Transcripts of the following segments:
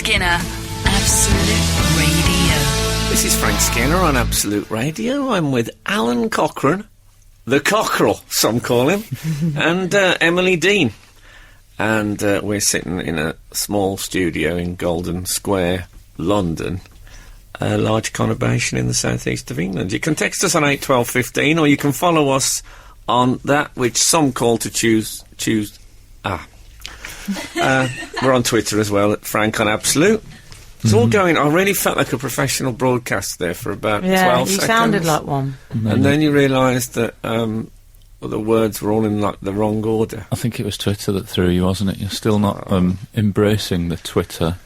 Skinner, Absolute Radio. This is Frank Skinner on Absolute Radio. I'm with Alan Cochrane, the Cockerel, some call him, and Emily Dean. And we're sitting in a small studio in Golden Square, London, a large conurbation in the southeast of England. You can text us on 81215, or you can follow us on that which some call to choose. We're on Twitter as well, at Frank on Absolute. It's all going. I really felt like a professional broadcast there for about 12 seconds. Yeah, you sounded like one. And then you realised that the words were all in like the wrong order. I think it was Twitter that threw you, wasn't it? You're still not embracing the Twitter.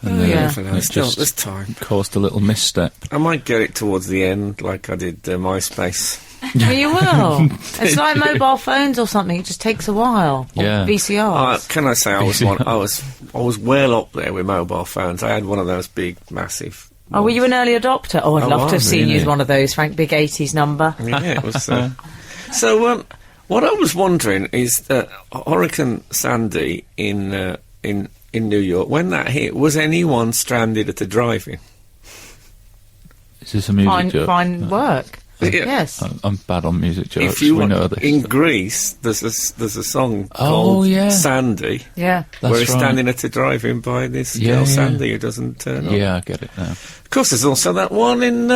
And there's time. Caused a little misstep. I might get it towards the end, like I did MySpace. Well, you will. It's like mobile phones or something. It just takes a while. Yeah. Or VCRs. Can I say I was well up there with mobile phones. I had one of those big, massive. Oh, were you an early adopter? Oh, I'd love to have seen you as one of those, Frank. Big 80s number. Yeah, it was. So, what I was wondering is that Hurricane Sandy in New York, when that hit, was anyone stranded at a drive-in? Is this a music joke? Fine work. Yeah. Yes. I'm bad on music jokes. If you we know this. In Greece, there's a song called Sandy. Yeah. Where he's standing at a drive-in by this girl Sandy who doesn't turn up. Yeah, I get it now. Of course, there's also that one in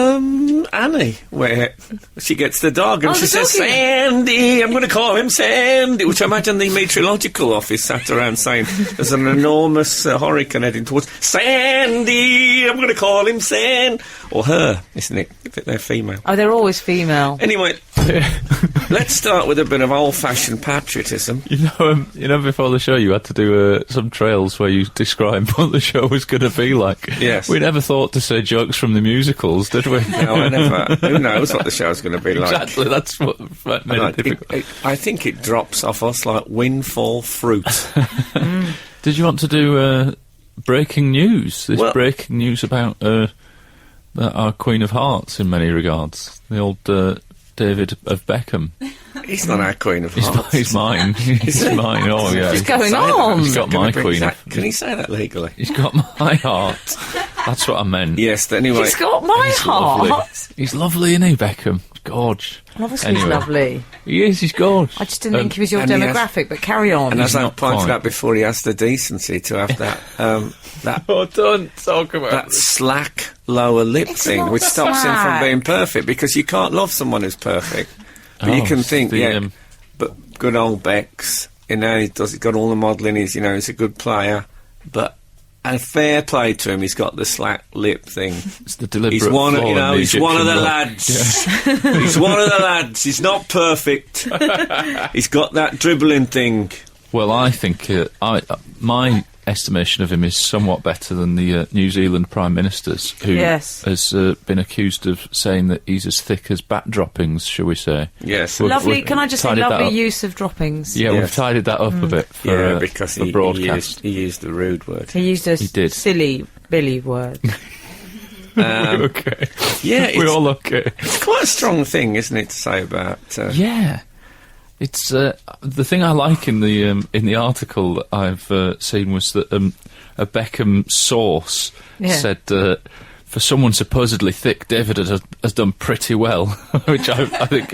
Annie where she gets the dog and she says, Sandy, I'm going to call him Sandy, which I imagine the meteorological office sat around saying there's an enormous hurricane heading towards Sandy, I'm going to call him San. Or her, isn't it? If they're female. Oh, they're always female. Anyway, let's start with a bit of old-fashioned patriotism. You know, before the show you had to do some trails where you describe what the show was going to be like. Yes. We never thought to say jokes from the musicals, did we? No, I never. Who knows what the show's going to be like? Exactly, that's what made it difficult. I think it drops off us like windfall fruit. Did you want to do breaking news? Breaking news about our Queen of Hearts in many regards. The old David of Beckham. He's not our Queen of Hearts. He's mine. He's mine. Oh, yeah. What's going on? He's got my Queen. Can he say that legally? He's got my heart. That's what I meant. Yes, anyway. He's got my heart. Lovely. He's lovely, isn't he, Beckham? Gorge. Obviously he's lovely. He is, he's gorge. I just didn't think he was your demographic, but carry on. And as I pointed out before, he has the decency to have that... don't talk about that slack lower lip thing, which stops him from being perfect, because you can't love someone who's perfect. But you can think, but good old Bex, he's got all the modelling, he's a good player, but a fair play to him, he's got the slack lip thing. It's the deliberate he's one of the lads. Yeah. He's one of the lads. He's not perfect. He's got that dribbling thing. Well, I think my estimation of him is somewhat better than the New Zealand Prime Minister's, who has been accused of saying that he's as thick as bat droppings, shall we say. Yes. Lovely, can I just say lovely use of droppings? Yeah, we've tidied that up a bit for, because for broadcast. He used the rude word. He used a silly Billy word. Okay. Yeah. We're all okay. It's quite a strong thing, isn't it, to say about... Yeah. It's the thing I like in the article that I've seen was that a Beckham source said for someone supposedly thick, David has done pretty well, which I think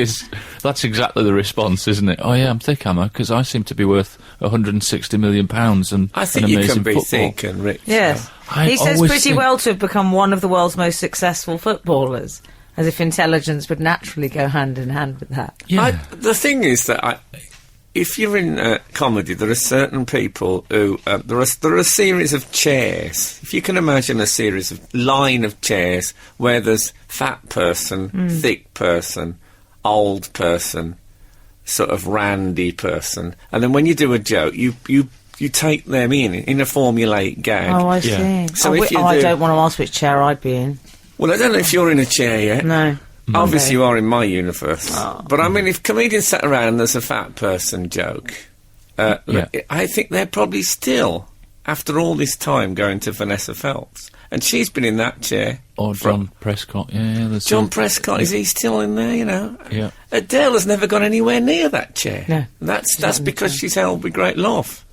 that's exactly the response, isn't it? Oh yeah, I'm thick, am I? Because I seem to be worth £160 million and I think an amazing you can be football. Thick and rich. Yes, he says pretty well to have become one of the world's most successful footballers. As if intelligence would naturally go hand in hand with that. Yeah. The thing is that if you're in comedy, there are certain people who... there are a series of chairs. If you can imagine a line of chairs where there's fat person, thick person, old person, sort of randy person. And then when you do a joke, you take them in a formulaic gag. Oh, I see. So I don't want to ask which chair I'd be in. Well, I don't know if you're in a chair yet. No. Obviously you are in my universe. Oh. But I mean, if comedians sat around and there's a fat person joke, I think they're probably still, after all this time, going to Vanessa Feltz. And she's been in that chair. Or John Prescott, John Prescott, is he still in there, Yeah. Adele has never gone anywhere near that chair. No. That's because she's held with great love.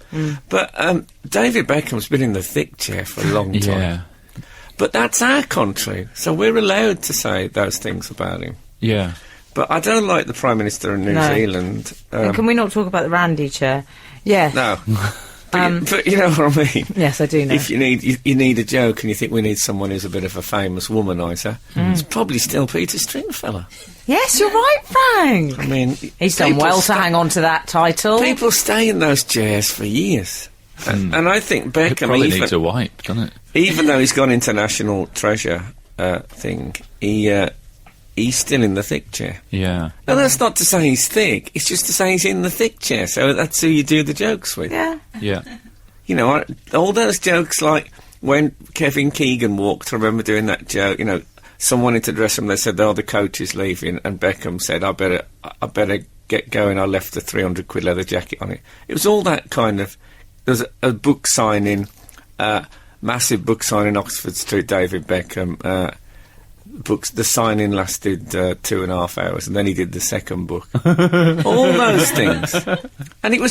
But David Beckham's been in the thick chair for a long time. Yeah. But that's our country, so we're allowed to say those things about him. Yeah. But I don't like the Prime Minister of New Zealand. And can we not talk about the Randy chair? Yeah. No. But you know what I mean? Yes, I do know. If you need a joke and you think we need someone who's a bit of a famous womaniser, it's probably still Peter Stringfellow. Yes, you're right, Frank. I mean... He's done well to hang on to that title. People stay in those chairs for years. And I think Beckham... It probably needs a wipe, doesn't it? Even though he's gone into National Treasure thing, he's still in the thick chair. Yeah. Now, that's not to say he's thick, it's just to say he's in the thick chair, so that's who you do the jokes with. Yeah. Yeah. You know, all those jokes, like when Kevin Keegan walked, I remember doing that joke, you know, someone into the dressing room, they said, oh, the coach is leaving, and Beckham said, I better get going, I left a 300 quid leather jacket on it. It was all that kind of... There was a book signing, massive book signing, Oxford Street, David Beckham, the signing lasted 2.5 hours, and then he did the second book. All those things. And it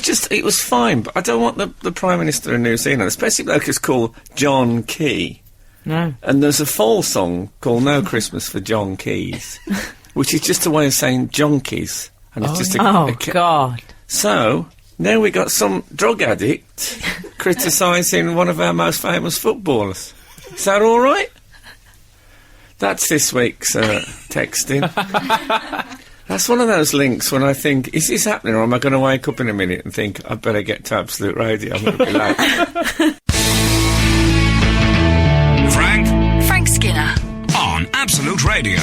was fine, but I don't want the Prime Minister of New Zealand, especially like it's called John Key. No. And there's a fall song called No Christmas for John Keys, which is just a way of saying jonkies. And it's just God. So, now we got some drug addict criticising one of our most famous footballers. Is that all right? That's this week's texting. That's one of those links when I think, is this happening, or am I going to wake up in a minute and think, I'd better get to Absolute Radio, I'm going to be late. Frank Skinner. On Absolute Radio.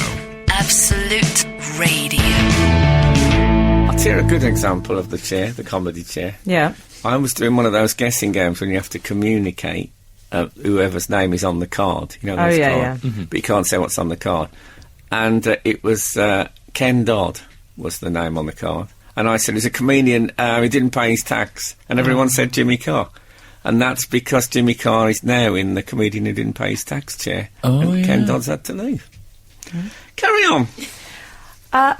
Absolute Radio. I'll tell you a good example of the chair, the comedy chair. Yeah. I was doing one of those guessing games when you have to communicate whoever's name is on the card. You know, those cards. Yeah. But you can't say what's on the card. And it was Ken Dodd was the name on the card. And I said, he's a comedian, he didn't pay his tax. And everyone said Jimmy Carr. And that's because Jimmy Carr is now in the comedian who didn't pay his tax chair. And Ken Dodd's had to leave. Carry on.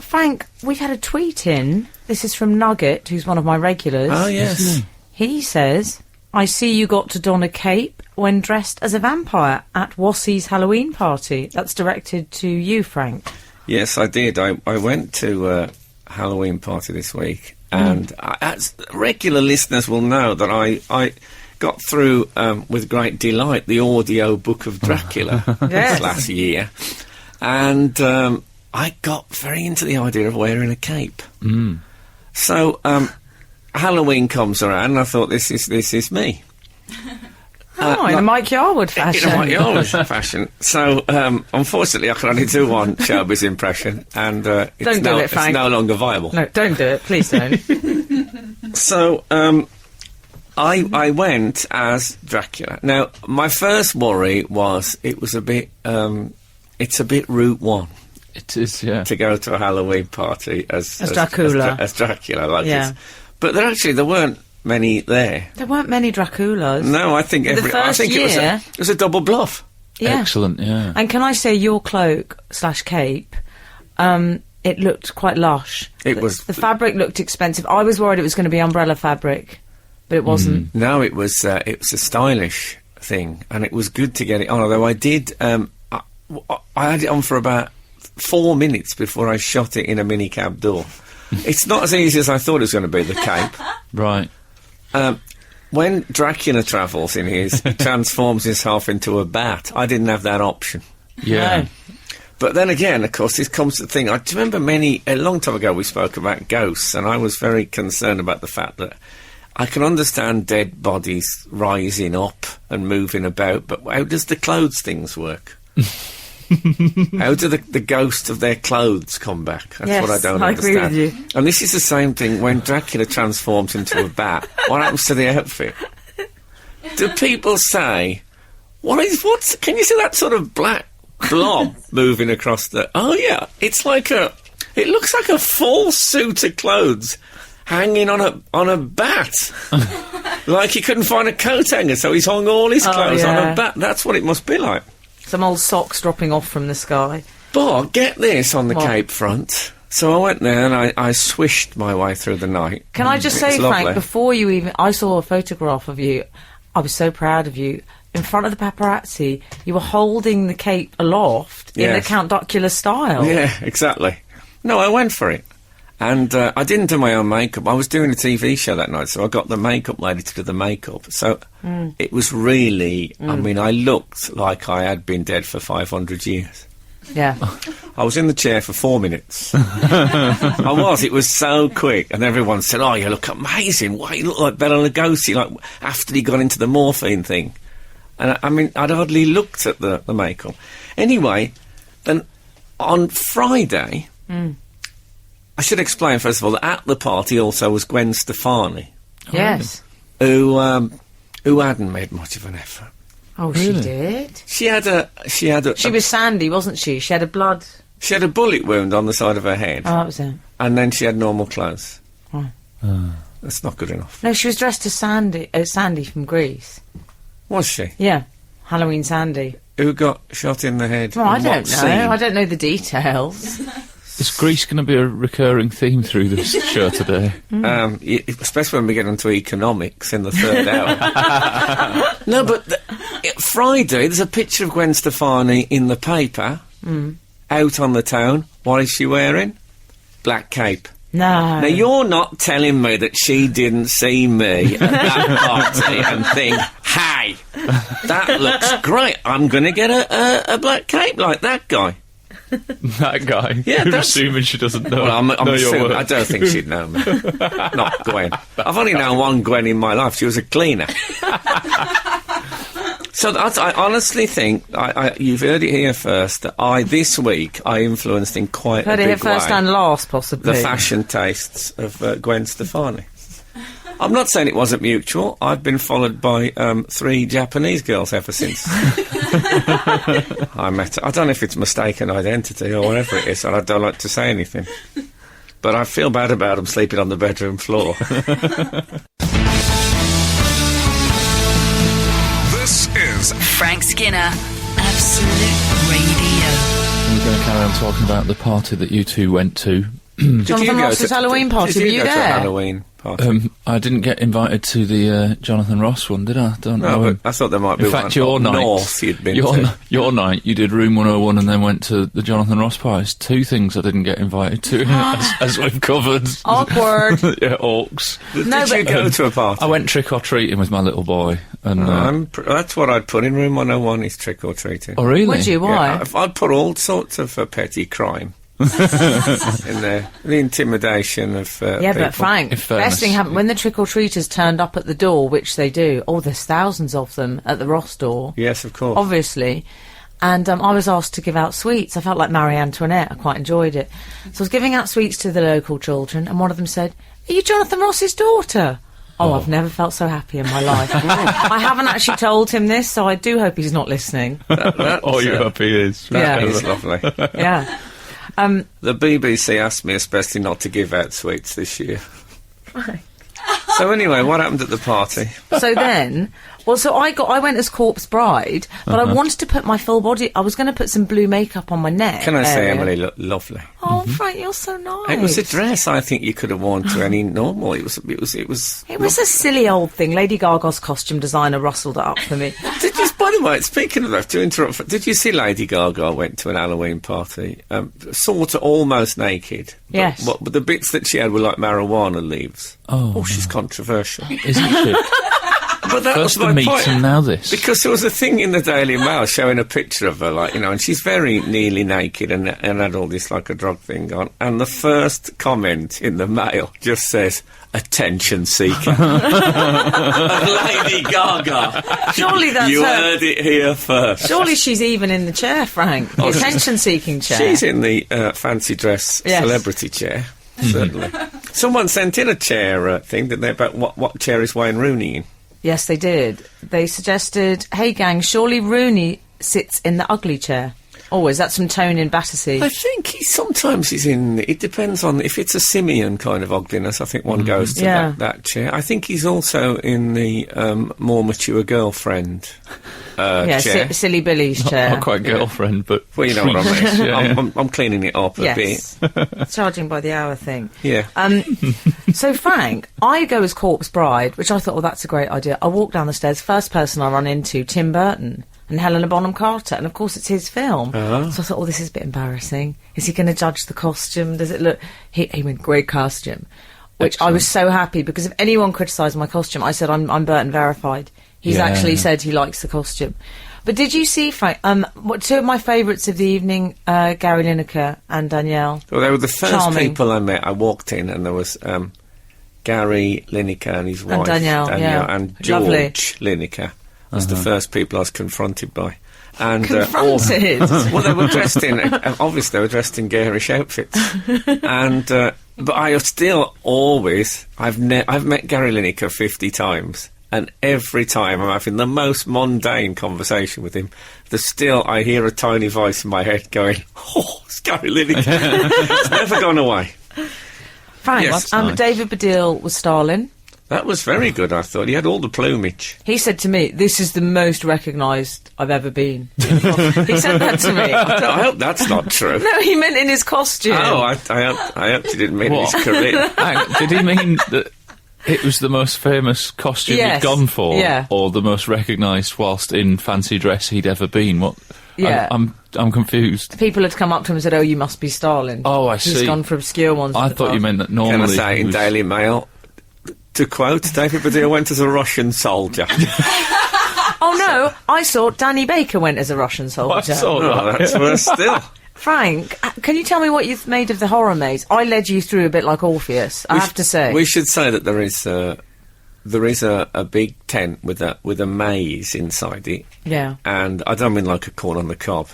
Frank, we've had a tweet in. This is from Nugget, who's one of my regulars. Oh, yes. He says, I see you got to don a cape when dressed as a vampire at Wassie's Halloween party. That's directed to you, Frank. Yes, I did. I went to a Halloween party this week, and as regular listeners will know that I got through with great delight the audio book of Dracula this last year, and I got very into the idea of wearing a cape. So Halloween comes around, and I thought, this is me. In a Mike Yarwood fashion. In a Mike Yarwood fashion. So, unfortunately, I can only do one showbiz impression, and it's no longer viable. No, don't do it. Please don't. So, I went as Dracula. Now, my first worry was it's a bit Route 1. It is, yeah. To go to a Halloween party as Dracula. As Dracula, like this. But there weren't many there. There weren't many Draculas. No, I think it was a double bluff. Yeah. Excellent, yeah. And can I say your cloak / cape, it looked quite lush. The fabric looked expensive. I was worried it was going to be umbrella fabric, but it wasn't. No, it was a stylish thing, and it was good to get it on, although I did... I had it on for about 4 minutes before I shot it in a minicab door. It's not as easy as I thought it was going to be, the cape. Right. When Dracula travels in his, he transforms himself into a bat. I didn't have that option. Yeah. No. But then again, of course, this comes to the thing. I remember a long time ago we spoke about ghosts, and I was very concerned about the fact that I can understand dead bodies rising up and moving about, but how does the clothes things work? How do the ghosts of their clothes come back? That's what I don't understand. I agree with you. And this is the same thing when Dracula transforms into a bat. What happens to the outfit? Do people say, what's, can you see that sort of black blob moving across the... Oh, yeah, it looks like a full suit of clothes hanging on a bat. Like he couldn't find a coat hanger, so he's hung all his clothes on a bat. That's what it must be like. Some old socks dropping off from the sky. But get this on the cape front. So I went there and I swished my way through the night. Can I just say, Frank, before you even... I saw a photograph of you. I was so proud of you. In front of the paparazzi, you were holding the cape aloft in the Count Dracula style. Yeah, exactly. No, I went for it. And I didn't do my own makeup. I was doing a TV show that night, so I got the makeup lady to do the makeup. So it was really... I mean, I looked like I had been dead for 500 years. Yeah. I was in the chair for 4 minutes. I was. It was so quick. And everyone said, oh, you look amazing. Why, you look like Bela Lugosi, like after he got into the morphine thing. And I mean, I'd hardly looked at the makeup. Anyway, then on Friday... I should explain, first of all, that at the party also was Gwen Stefani. Yes. Who hadn't made much of an effort. Oh, really? She did? She was Sandy, wasn't she? She had a blood... She had a bullet wound on the side of her head. Oh, that was it. And then she had normal clothes. Oh. That's not good enough. No, she was dressed as Sandy from Greece. Was she? Yeah. Halloween Sandy. Who got shot in the head? Well, I don't know. I don't know the details. Is Greece going to be a recurring theme through this show today? Especially when we get into economics in the third hour. No, but Friday, there's a picture of Gwen Stefani in the paper, out on the town. What is she wearing? Black cape. No. Now, you're not telling me that she didn't see me at that party and think, hey, that looks great. I'm going to get a black cape like that guy. That guy? Yeah, You're assuming she doesn't know. Well, I'm know your assuming, work. I don't think she'd know me. Not Gwen. I've only known one Gwen in my life. She was a cleaner. So I honestly think, you've heard it here first, that this week, I influenced in quite a big way... Heard it here first and last, possibly. ...the fashion tastes of Gwen Stefani. I'm not saying it wasn't mutual. I've been followed by 3 Japanese girls ever since I met her. I don't know if it's mistaken identity or whatever it is, and I don't like to say anything. But I feel bad about them sleeping on the bedroom floor. This is Frank Skinner, Absolute Radio. We're going to carry on talking about the party that you two went to. Jonathan Ross's Halloween party, were you Did you go to a there? Halloween party? I didn't get invited to the Jonathan Ross one, did I? Don't know. No, but I thought there might be In one fact, your night, north you'd been to. Your night, you did Room 101 and then went to the Jonathan Ross party. 2 things I didn't get invited to, as we've covered. Awkward. Yeah, orcs. Did you go to a party? I went trick-or-treating with my little boy. And that's what I'd put in Room 101, is trick-or-treating. Oh, really? Would you? Why? Yeah, I'd put all sorts of petty crime in there. The intimidation of Yeah, people. but Frank, best thing happened when the trick-or-treaters turned up at the door, which they do. Oh, there's thousands of them at the Ross door. Yes, of course. Obviously. And I was asked to give out sweets. I felt like Marie Antoinette. I quite enjoyed it. So I was giving out sweets to the local children, and one of them said, "Are you Jonathan Ross's daughter?" Oh, I've never felt so happy in my life. I haven't actually told him this, so I do hope he's not listening. Oh, you hope he is. Yeah. That is lovely. Yeah. The BBC asked me especially not to give out sweets this year. Right. So anyway, what happened at the party? So then, I went as corpse bride, but I wanted to put my full body. I was going to put some blue makeup on my neck. Can I say, Emily, looked lovely. Oh, Frank, you're so nice. It was a dress I think you could have worn to any normal. It was a silly old thing. Lady Gaga's costume designer rustled it up for me. By the way, speaking of that, to interrupt, did you see Lady Gaga went to an Halloween party, sort of almost naked? Yes. But the bits that she had were like marijuana leaves. Oh, she's controversial. Isn't she? But that First was my the meat point. and now this. Because there was a thing in the Daily Mail showing a picture of her, and she's very nearly naked and had all this, like, a drug thing on. And the first comment in the Mail just says, "Attention seeker." Of Lady Gaga. Surely that's You her. heard it here first. Surely she's even in the chair, Frank. The attention-seeking chair. She's in the fancy dress Yes. celebrity chair, certainly. Someone sent in a chair thing, didn't they, about what chair is Wayne Rooney in? Yes, they did. They suggested, "Hey gang, surely Rooney sits in the ugly chair." Oh, is that some tone in Battersea? I think sometimes he's in. It depends on if it's a simian kind of ugliness. I think one goes to Yeah. that chair. I think he's also in the more mature girlfriend chair. Silly Billy's chair. Not quite girlfriend, but Well, you know what I mean. Yeah. I'm cleaning it up a bit. Yes. Charging by the hour thing. Yeah. So, Frank, I go as Corpse Bride, which I thought, that's a great idea. I walk down the stairs, first person I run into, Tim Burton and Helena Bonham Carter, and of course it's his film. So I thought, this is a bit embarrassing. Is he going to judge the costume? Does it look... He went, great costume. Which I was so happy, because if anyone criticised my costume, I said, I'm Burton verified. He's actually said he likes the costume. But did you see, Frank, two of my favourites of the evening, Gary Lineker and Danielle? Well, they were the first Charming. people I met. I walked in and there was Gary Lineker and his wife, Danielle, yeah. and George Lovely. Lineker was the first people I was confronted by. And Confronted? well, they were dressed in, obviously they were dressed in garish outfits. And, but I still always, I've met Gary Lineker 50 times. And every time I'm having the most mundane conversation with him, I hear a tiny voice in my head going, "Oh, it's Gary Lineker." It's never gone away. Frank, Yes. David Baddiel was Stalin. That was very good, I thought. He had all the plumage. He said to me, "This is the most recognised I've ever been." He said that to me. I hope that's not true. No, he meant in his costume. Oh, I hope he didn't mean his career. Did he mean that it was the most famous costume Yes. he'd gone for, Yeah. or the most recognised whilst in fancy dress he'd ever been? What? Yeah. I'm confused. People had come up to him and said, "Oh, you must be Stalin." Oh, I He's see. gone for obscure ones. I in the thought you past. meant that Can I normally. say he in was- Daily Mail, to quote, David Baddiel went as a Russian soldier. Oh no, I saw Danny Baker went as a Russian I soldier. saw Oh, that. that's worse still. Frank, can you tell me what you've made of the horror maze? I led you through a bit like Orpheus, I have to say. We should say that there is a big tent with a maze inside it. Yeah. And I don't mean like a corn on the cob.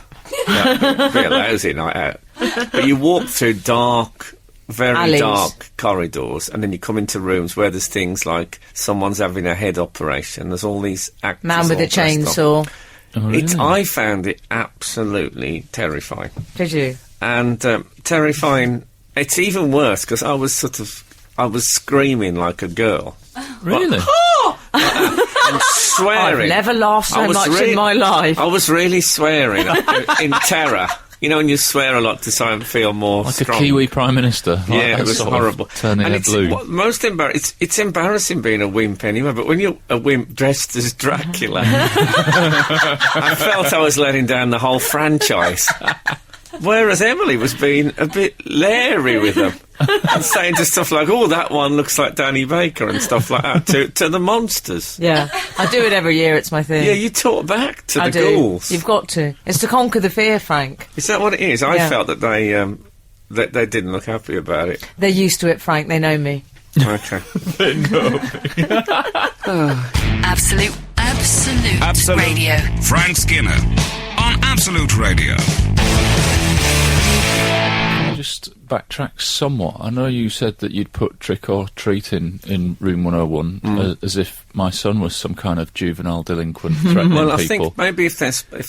That'd be a lousy night out. But you walk through very Alleys. dark corridors, and then you come into rooms where there's things like someone's having a head operation. There's all these actors. Man with all a dressed up. chainsaw. Oh, really? I found it absolutely terrifying. Did you? And terrifying. It's even worse because I was screaming like a girl. Really? And swearing. I've never laughed so much in my life. I was really swearing in terror. You know, when you swear a lot to try and feel more Like strong. a Kiwi Prime Minister. Like Yeah, that it was sort of horrible. Turning And a it's blue. most embarrassing. It's embarrassing being a wimp anyway. But when you're a wimp dressed as Dracula, I felt I was letting down the whole franchise. Whereas Emily was being a bit leery with them and saying to stuff like, "Oh, that one looks like Danny Baker" and stuff like that to the monsters. Yeah, I do it every year. It's my thing. Yeah, you talk back to I the do. ghouls. You've got to. It's to conquer the fear, Frank. Is that what it is? I Yeah. felt that they didn't look happy about it. They're used to it, Frank. They know me. Okay. Absolute Radio. Frank Skinner on Absolute Radio. Can I just backtrack somewhat? I know you said that you'd put Trick or Treat in Room 101 as if my son was some kind of juvenile delinquent threatening Well, I people. think maybe if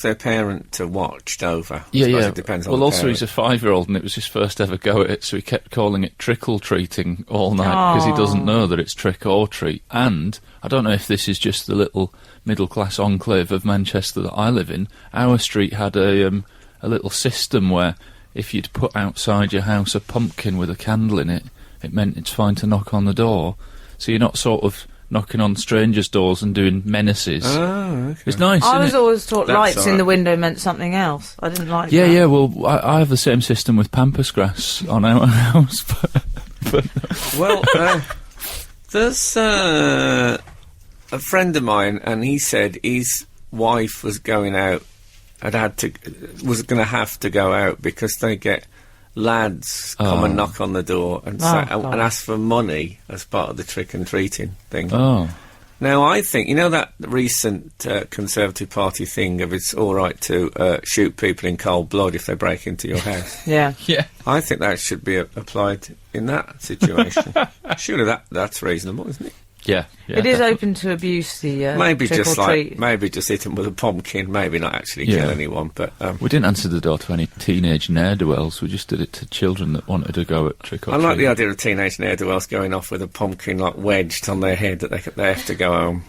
their parent watched over. I Yeah, suppose yeah. It depends on well, the also parent. he's a 5-year-old, and it was his first ever go at it, so he kept calling it trickle treating all night because he doesn't know that it's trick or treat. And I don't know if this is just the little middle-class enclave of Manchester that I live in. Our street had a little system where if you'd put outside your house a pumpkin with a candle in it, it meant it's fine to knock on the door. So you're not sort of knocking on strangers' doors and doing menaces. Oh, okay. It's nice, I isn't was it? always taught That's lights all in right. the window meant something else. I didn't like Yeah, that. yeah, well, I have the same system with pampas grass on our house, but Well, there's a friend of mine, and he said his wife was going out, was going to have to go out because they get lads come and knock on the door and God. ask for money as part of the trick and treating thing. oh, Now, I think, you know that recent Conservative Party thing of it's all right to shoot people in cold blood if they break into your house? Yeah. yeah. I think that should be applied in that situation. Surely that's reasonable, isn't it? Yeah. It is open to abuse, the Maybe trick just or treat. maybe just hit him with a pumpkin. Maybe not actually kill anyone, but we didn't answer the door to any teenage ne'er-do-wells. We just did it to children that wanted to go at trick or treat. I like the idea of teenage ne'er-do-wells going off with a pumpkin like wedged on their head that they have to go home,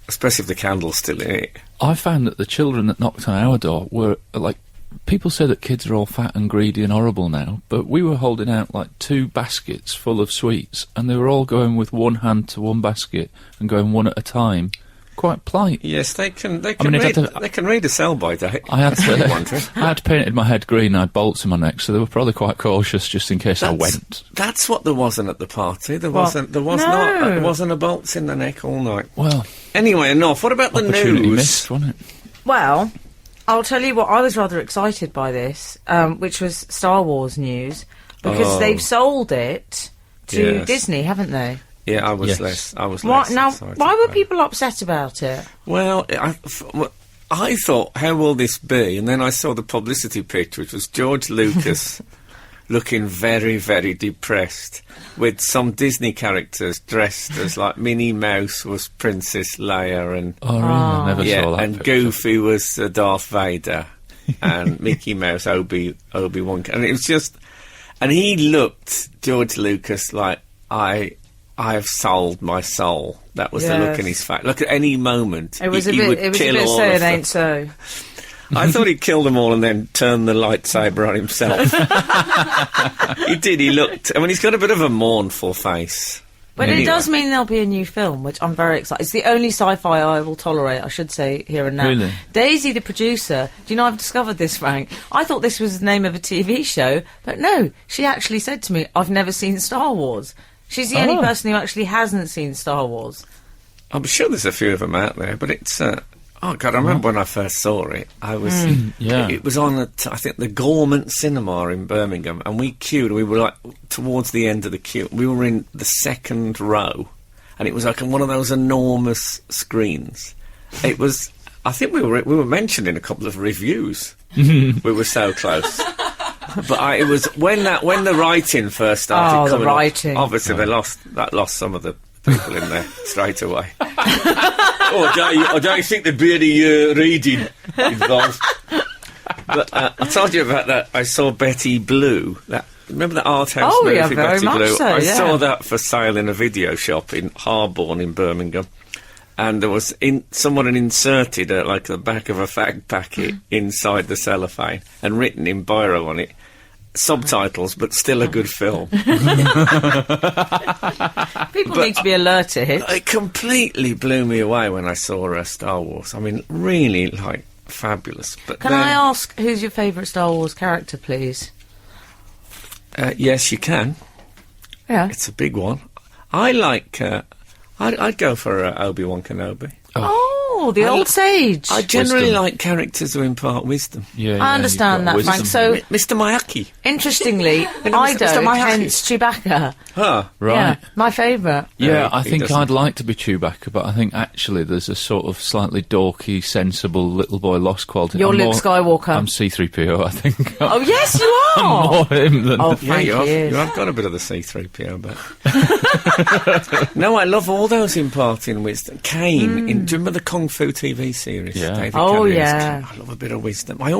especially if the candle's still in it. I found that the children that knocked on our door were like. People say that kids are all fat and greedy and horrible now, but we were holding out like 2 baskets full of sweets, and they were all going with one hand to one basket and going one at a time. Quite polite. Yes, they can read a sell-by date. I had painted my head green and I had bolts in my neck, so they were probably quite cautious just in case I went. That's what there wasn't at the party. There wasn't a bolts in the neck all night. Well, anyway, enough. What about the opportunity news? missed, wasn't it? Well, I'll tell you what, I was rather excited by this, which was Star Wars news, because they've sold it to Disney, haven't they? Yeah, I was less excited why were people upset about it? Well, I thought, how will this be? And then I saw the publicity pitch, which was George Lucas looking very, very depressed, with some Disney characters dressed as like Minnie Mouse was Princess Leia, and I never saw that. And picture. Goofy was Darth Vader, and Mickey Mouse Obi-Wan, and it was just, and he looked, George Lucas, like I've sold my soul. That was the look in his face. Look, at any moment, it was he a would bit kill all say of it them. ain't so. I thought he'd kill them all and then turn the lightsaber on himself. He did, he looked... I mean, he's got a bit of a mournful face. But anyway. It does mean there'll be a new film, which I'm very excited. It's the only sci-fi I will tolerate, I should say, here and now. Really? Daisy, the producer, do you know I've discovered this, Frank? I thought this was the name of a TV show, but no, she actually said to me, I've never seen Star Wars. She's the only person who actually hasn't seen Star Wars. I'm sure there's a few of them out there, but it's... Oh, God, I remember when I first saw it. I was... It was on, I think, the Gormont Cinema in Birmingham, and we queued. We were, like, towards the end of the queue. We were in the second row, and it was, like, on one of those enormous screens. It was... I think we were mentioned in a couple of reviews. We were so close. But it was... When the writing first started coming the writing. up, obviously, they lost some of the people in there straight away. I don't think there'd be any reading involved. But I told you about that. I saw Betty Blue. Remember that art house movie, very Betty much Blue? so, I yeah. saw that for sale in a video shop in Harborne in Birmingham. And there was someone had inserted like the back of a fag packet inside the cellophane and written in biro on it. Subtitles, but still a good film. People need to be alerted. It completely blew me away when I saw Star Wars. I mean, really, like, fabulous. But Can I ask who's your favourite Star Wars character, please? Yes, you can. Yeah. It's a big one. I like... I'd go for Obi-Wan Kenobi. Oh, the old sage. I generally Wisdom. like characters who impart wisdom. I understand that, Frank. So, Mr. Miyake. Interestingly, know, I Mr. don't, Miyake. hence Chewbacca. Huh. Right. Yeah, my favourite. Yeah, I he think doesn't. I'd like to be Chewbacca, but I think actually there's a sort of slightly dorky, sensible, little boy lost quality. You're I'm Luke more- Skywalker. I'm C-3PO, I think. Oh, yes, you I'm are! more him than... Oh, Yeah, Frank, you is. have got a bit of the C-3PO, but... No, I love all those imparting wisdom. Kane, do you remember the Kung Fu TV series? Yeah. David Oh, Carradine? yeah. I love a bit of wisdom. I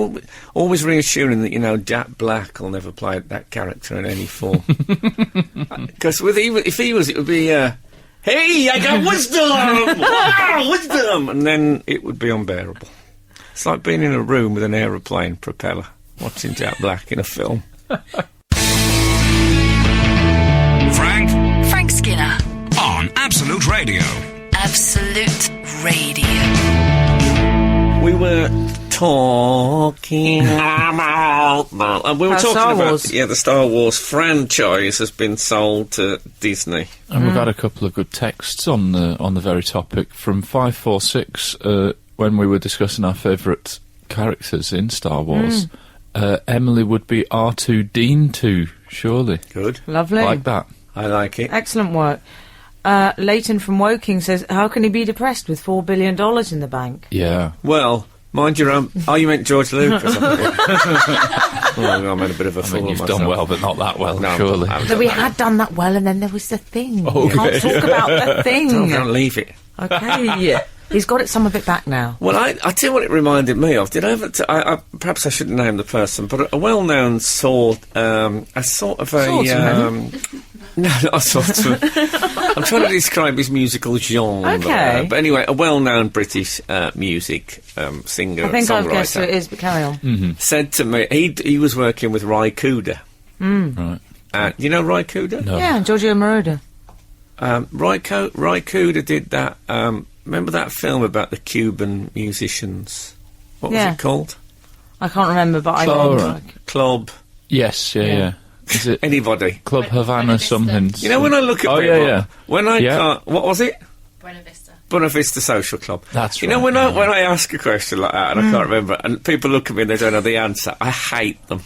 always reassuring that, Jack Black will never play that character in any form. Because if he was, it would be, hey, I got wisdom! Wow, wisdom! And then it would be unbearable. It's like being in a room with an aeroplane propeller, watching Jack Black in a film. Frank Skinner. on Absolute Radio. Absolute Radio. We were talking about... we were talking Star about... Wars. Yeah, the Star Wars franchise has been sold to Disney. And we've had a couple of good texts on the very topic from 546 when we were discussing our favourite characters in Star Wars. Emily would be R2-D2, surely. Good. Lovely. Like that. I like it. Excellent work. Leighton from Woking says, how can he be depressed with $4 billion in the bank? Yeah. Well, Mind your own... Oh, you meant George Lucas. I made a bit of a I fool mean, of you've myself. done well, but not that well, No, surely. So we had done that well, and then there was the thing. Okay. We can't talk about the thing. Don't leave it. Okay. He's got some of it back now. Well, I tell you what it reminded me of. Did I ever... perhaps I shouldn't name the person, but a well-known a sort of a... Swordsman? No, not a swordsman. I'm trying to describe his musical genre. Okay. But anyway, a well-known British music singer, I think I've guessed who songwriter, it is, but carry on. said to me... He was working with Ry Cooder. Right. You know Ry Cooder? No. Yeah, Giorgio Moroder. Ry Cooder did that... remember that film about the Cuban musicians? What was Yeah. it called? I can't remember, but I Oh, know. right. Club... Yes, yeah. Is it Anybody. Club Havana something? You know, when I look at Oh, people... yeah. When I Yeah. can't... What was it? Buena Vista. Buena Vista Social Club. That's You know, right, when I ask a question like that, and I can't remember, and people look at me and they don't know the answer, I hate them.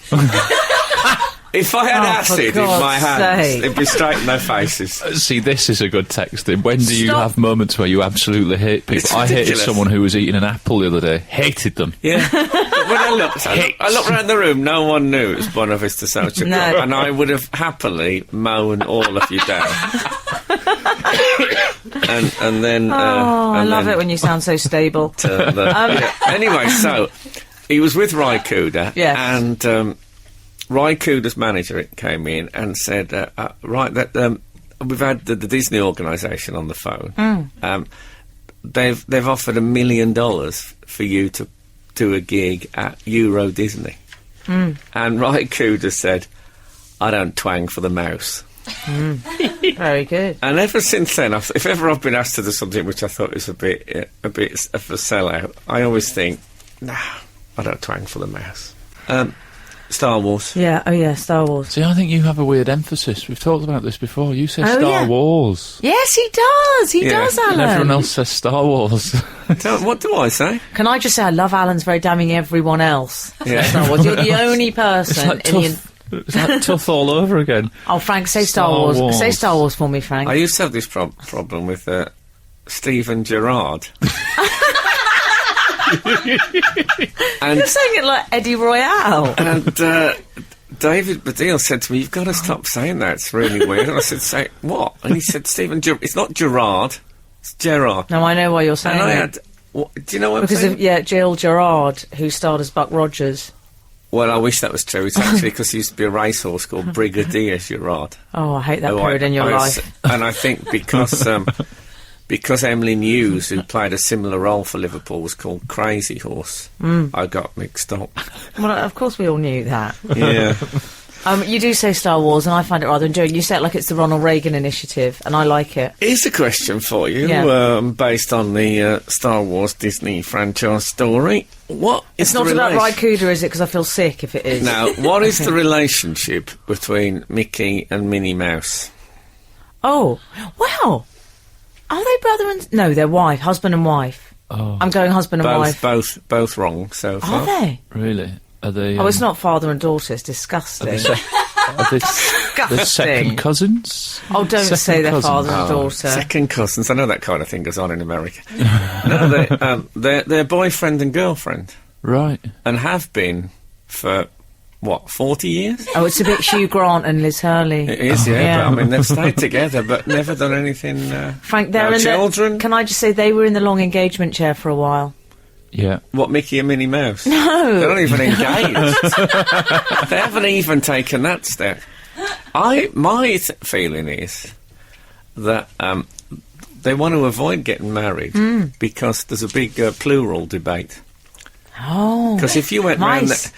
If I had Oh, for acid in God's my hands, sake. it'd be straight in their faces. See, this is a good text. When do you Stop. have moments where you absolutely hate people? It's I hated ridiculous. someone who was eating an apple the other day. Hated them. Yeah. But when I looked around the room, no one knew it was Buena Vista Social No. Club, and I would have happily mown all of you down. and then... I and love then it when you sound so stable. yeah. Anyway, so he was with Ry Cooder, Yes. and Ry Cooder's manager came in and said, "Right, that we've had the Disney organisation on the phone. They've offered $1 million for you to do a gig at Euro Disney." And Ry Cooder said, "I don't twang for the mouse." Very good. And ever since then, if ever I've been asked to do something which I thought was a bit of a sellout, I always think, nah, I don't twang for the mouse. Star Wars. Yeah, oh yeah, Star Wars. See, I think you have a weird emphasis. We've talked about this before. You say Oh, Star yeah. Wars. Yes, he does. He Yeah. does, And Alan. everyone else says Star Wars. What do I say? Can I just say I love Alan's very damning everyone else. Yeah. Star Wars. You're the only It's person like in the... tough. It's like tough all over again. Oh, Frank, say Star Star Wars. Wars. Say Star Wars for me, Frank. I used to have this problem with Stephen Gerrard. and You're saying it like Eddie Royale. and David Baddiel said to me, "You've got to stop saying that. It's really weird." And I said, "Say what?" And he said, it's not Gerrard, it's Gerrard." No, I know why you're saying And I it. had... do you know what I'm Because saying? of, yeah, Jill Gerard, who starred as Buck Rogers. Well, I wish that was true. It's actually because there used to be a racehorse called Brigadier Gerrard. Oh, I hate that who period in your life. And I think because Emily Muse, who played a similar role for Liverpool, was called Crazy Horse, I got mixed up. Well, of course we all knew that. Yeah. You do say Star Wars, and I find it rather enjoying. You say it like it's the Ronald Reagan initiative, and I like it. Here's a question for you, Yeah. based on the Star Wars Disney franchise story. What is It's not the about Ry relation- Cooder, is it? Because I feel sick if it is. Now, what is the relationship between Mickey and Minnie Mouse? Oh, wow. Are they brother and... No, they're husband and wife. Oh, I'm going husband and wife. Both wrong so far. Are they? really? Are they? Oh, it's not father and daughter. It's Are disgusting. they, are they second cousins? Oh, don't Second say they're cousins. father and Oh, daughter. second cousins. I know that kind of thing goes on in America. No, they're boyfriend and girlfriend, Right. and have been for 40 years? Oh, it's a bit Hugh Grant and Liz Hurley. It is, yeah. But I mean, they've stayed together, but never done anything. Frank, they're no in children. the... Can I just say they were in the long engagement chair for a while? Yeah. What, Mickey and Minnie Mouse? No, they're not even engaged. They haven't even taken that step. My feeling is that they want to avoid getting married because there's a big plural debate. Oh. Because if you went Nice.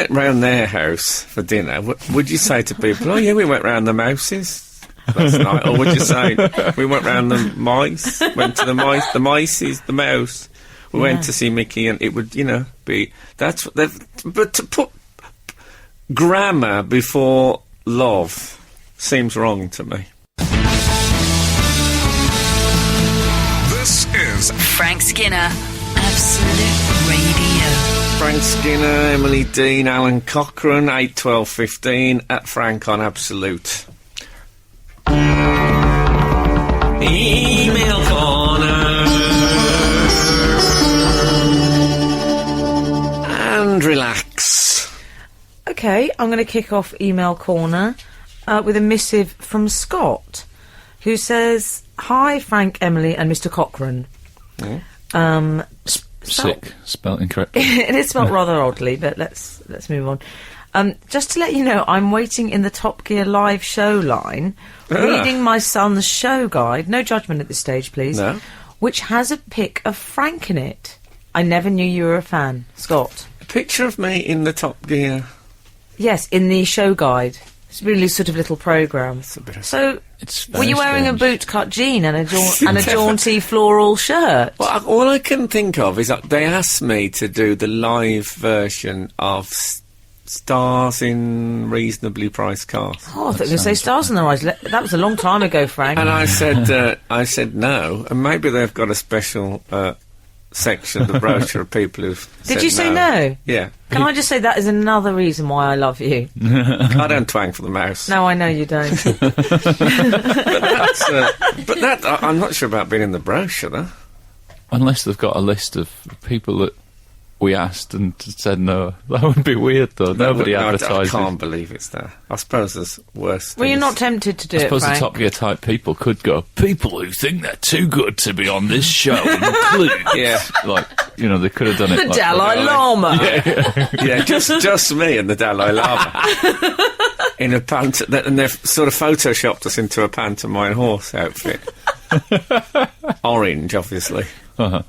round their house for dinner, would you say to people, "Oh yeah, we went round the mouses last night," or would you say, "We went round the mice, went to the mices, the mouse, we went to see Mickey," and it would, be that's what they've. But to put grammar before love seems wrong to me. This is Frank Skinner, Absolute Radio. Frank Skinner, Emily Dean, Alan Cochrane, 8, 12, 15 at Frank on Absolute. Email corner. today I'm going to kick off Email Corner with a missive from Scott, who says, "Hi, Frank, Emily, and Mr. Cochrane." Sick, spelt incorrectly. It is spelt rather oddly, but let's move on. Just to let you know, I'm waiting in the Top Gear live show line, reading my son's show guide. No judgment at this stage, please. No. Which has a pic of Frank in it. I never knew you were a fan, Scott. A picture of me in the Top Gear. Yes, in the show guide. It's really sort of little programme. So, It's were you very wearing a strange. boot-cut jean and a jaunty floral shirt? Well, all I can think of is that they asked me to do the live version of Stars in Reasonably Priced Cars. Oh, I thought you were going to say Stars in the Rise. That was a long time ago, Frank. And I said no, and maybe they've got a special section of the brochure of people who've Did said you say no? Yeah. Can I just say that is another reason why I love you? I don't twang for the mouse. No, I know you don't. But I'm not sure about being in the brochure, though. Unless they've got a list of people that we asked and said no. That would be weird, though. Nobody I advertises. can't believe it's there. I suppose there's worse Well, you're things. not tempted to do I it, suppose the Frank. Top Gear type people could go, people who think they're too good to be on this show include... Yeah. Like, you know, they could have done it The like Dalai Lama. Yeah, just me and the Dalai Lama. In a and they've sort of photoshopped us into a pantomime horse outfit. Orange, obviously. Uh-huh.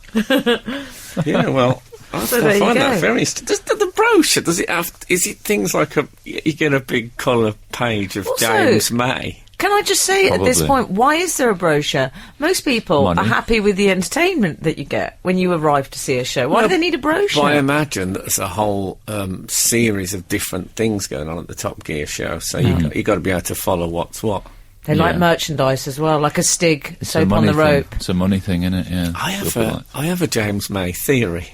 Yeah, well, I there you find go. that very... Does the brochure, does it have... Is it things like you get a big colour page of Also- James May? Can I just say at this Probably. point, why is there a brochure? Most people Money. are happy with the entertainment that you get when you arrive to see a show. Why do they need a brochure? Well, I imagine that there's a whole series of different things going on at the Top Gear show, so you got to be able to follow what's what. They like Yeah. merchandise as well, like a Stig It's a soap on money the rope. thing. It's a money thing, isn't it? Yeah. I have a James May theory.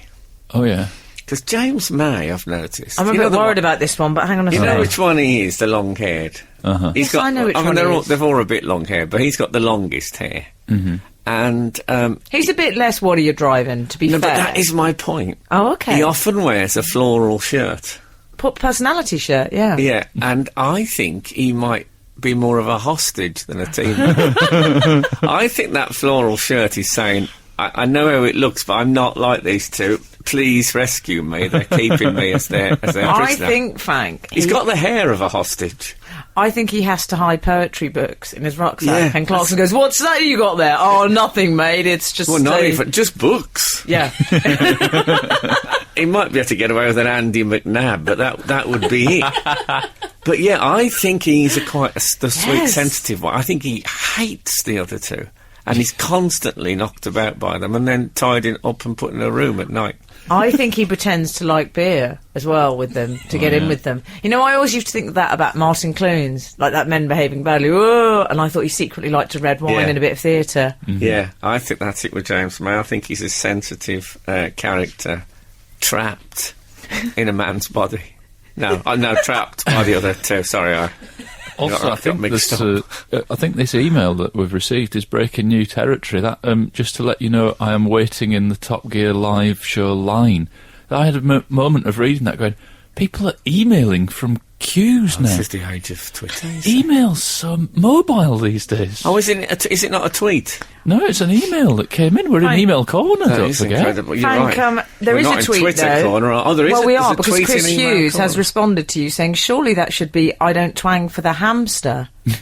Oh, yeah. Because James May, I've noticed. I'm a you know bit the worried one- about this one, but hang on a You second. know which one he is, the long-haired? Uh-huh. He's Yes, I know which one they're he all, is. they're all a bit long-haired, but he's got the longest hair. Mm-hmm. And, He's a bit less what are you driving, to be no, fair. but that is my point. Oh, okay. He often wears a floral shirt. Personality shirt, yeah. Yeah, and I think he might be more of a hostage than a teammate. I think that floral shirt is saying, I know how it looks, but I'm not like these two. Please rescue me. They're keeping me as their prisoner. I think, Frank, He's got the hair of a hostage. I think he has to hide poetry books in his rucksack. Yeah, And Clarkson goes, "What's that you got there?" "Oh, nothing, mate. It's just..." Well, not even, just books. Yeah. He might be able to get away with an Andy McNabb, but that would be it. But yeah, I think he's the sweet, Yes. sensitive one. I think he hates the other two. And he's constantly knocked about by them and then tied up and put in a room at night. I think he pretends to like beer as well with them, to get in with them. You know, I always used to think that about Martin Clunes, like that Men Behaving Badly, "Whoa," and I thought he secretly liked a red wine Yeah. and a bit of theatre. Yeah, I think that's it with James May. I think he's a sensitive character trapped in a man's body. No, trapped by the other two. Sorry, Also, I got mixed up. I think this email that we've received is breaking new territory. That just to let you know, I am waiting in the Top Gear live show line. I had a moment of reading that, going, people are emailing from queues now. This is the age of Twitter. Emails so mobile these days. Oh, is it not a tweet? No, it's an email that came in. We're in Right. email corner. That Don't is forget. incredible. You're Frank, right. there We're is not a in tweet, Twitter though. corner. Oh, there is. Well, we there's are, a because tweet Chris in email Hughes has corner. responded to you saying, surely that should be, "I don't twang for the hamster." That's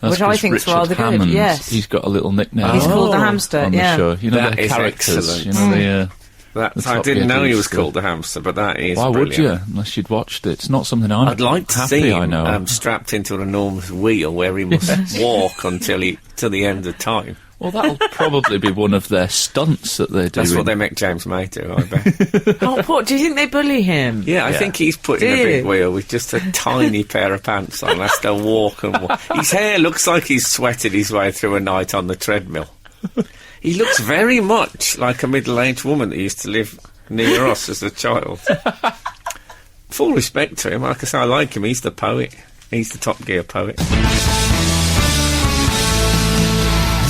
which I 'cause think's Richard rather good, Hammond, yes. He's got a little nickname. He's called the Oh. hamster, on yeah. the show. You know, That their is characters. excellent. You know, the I Top didn't Gear know he dudes was do. called the hamster, but that is why would brilliant. you? Unless you'd watched it. It's not something I'm I'd like to happy see I him know. strapped into an enormous wheel where he must walk until the end of time. Well, that'll probably be one of their stunts that they do. That's what they make James May do, I bet. Oh, what? Do you think they bully him? Yeah, I think he's put in a Do big you? wheel with just a tiny pair of pants on. Has to walk and walk. His hair looks like he's sweated his way through a night on the treadmill. He looks very much like a middle-aged woman that used to live near us as a child. Full respect to him. Like I say, I like him. He's the poet. He's the Top Gear poet.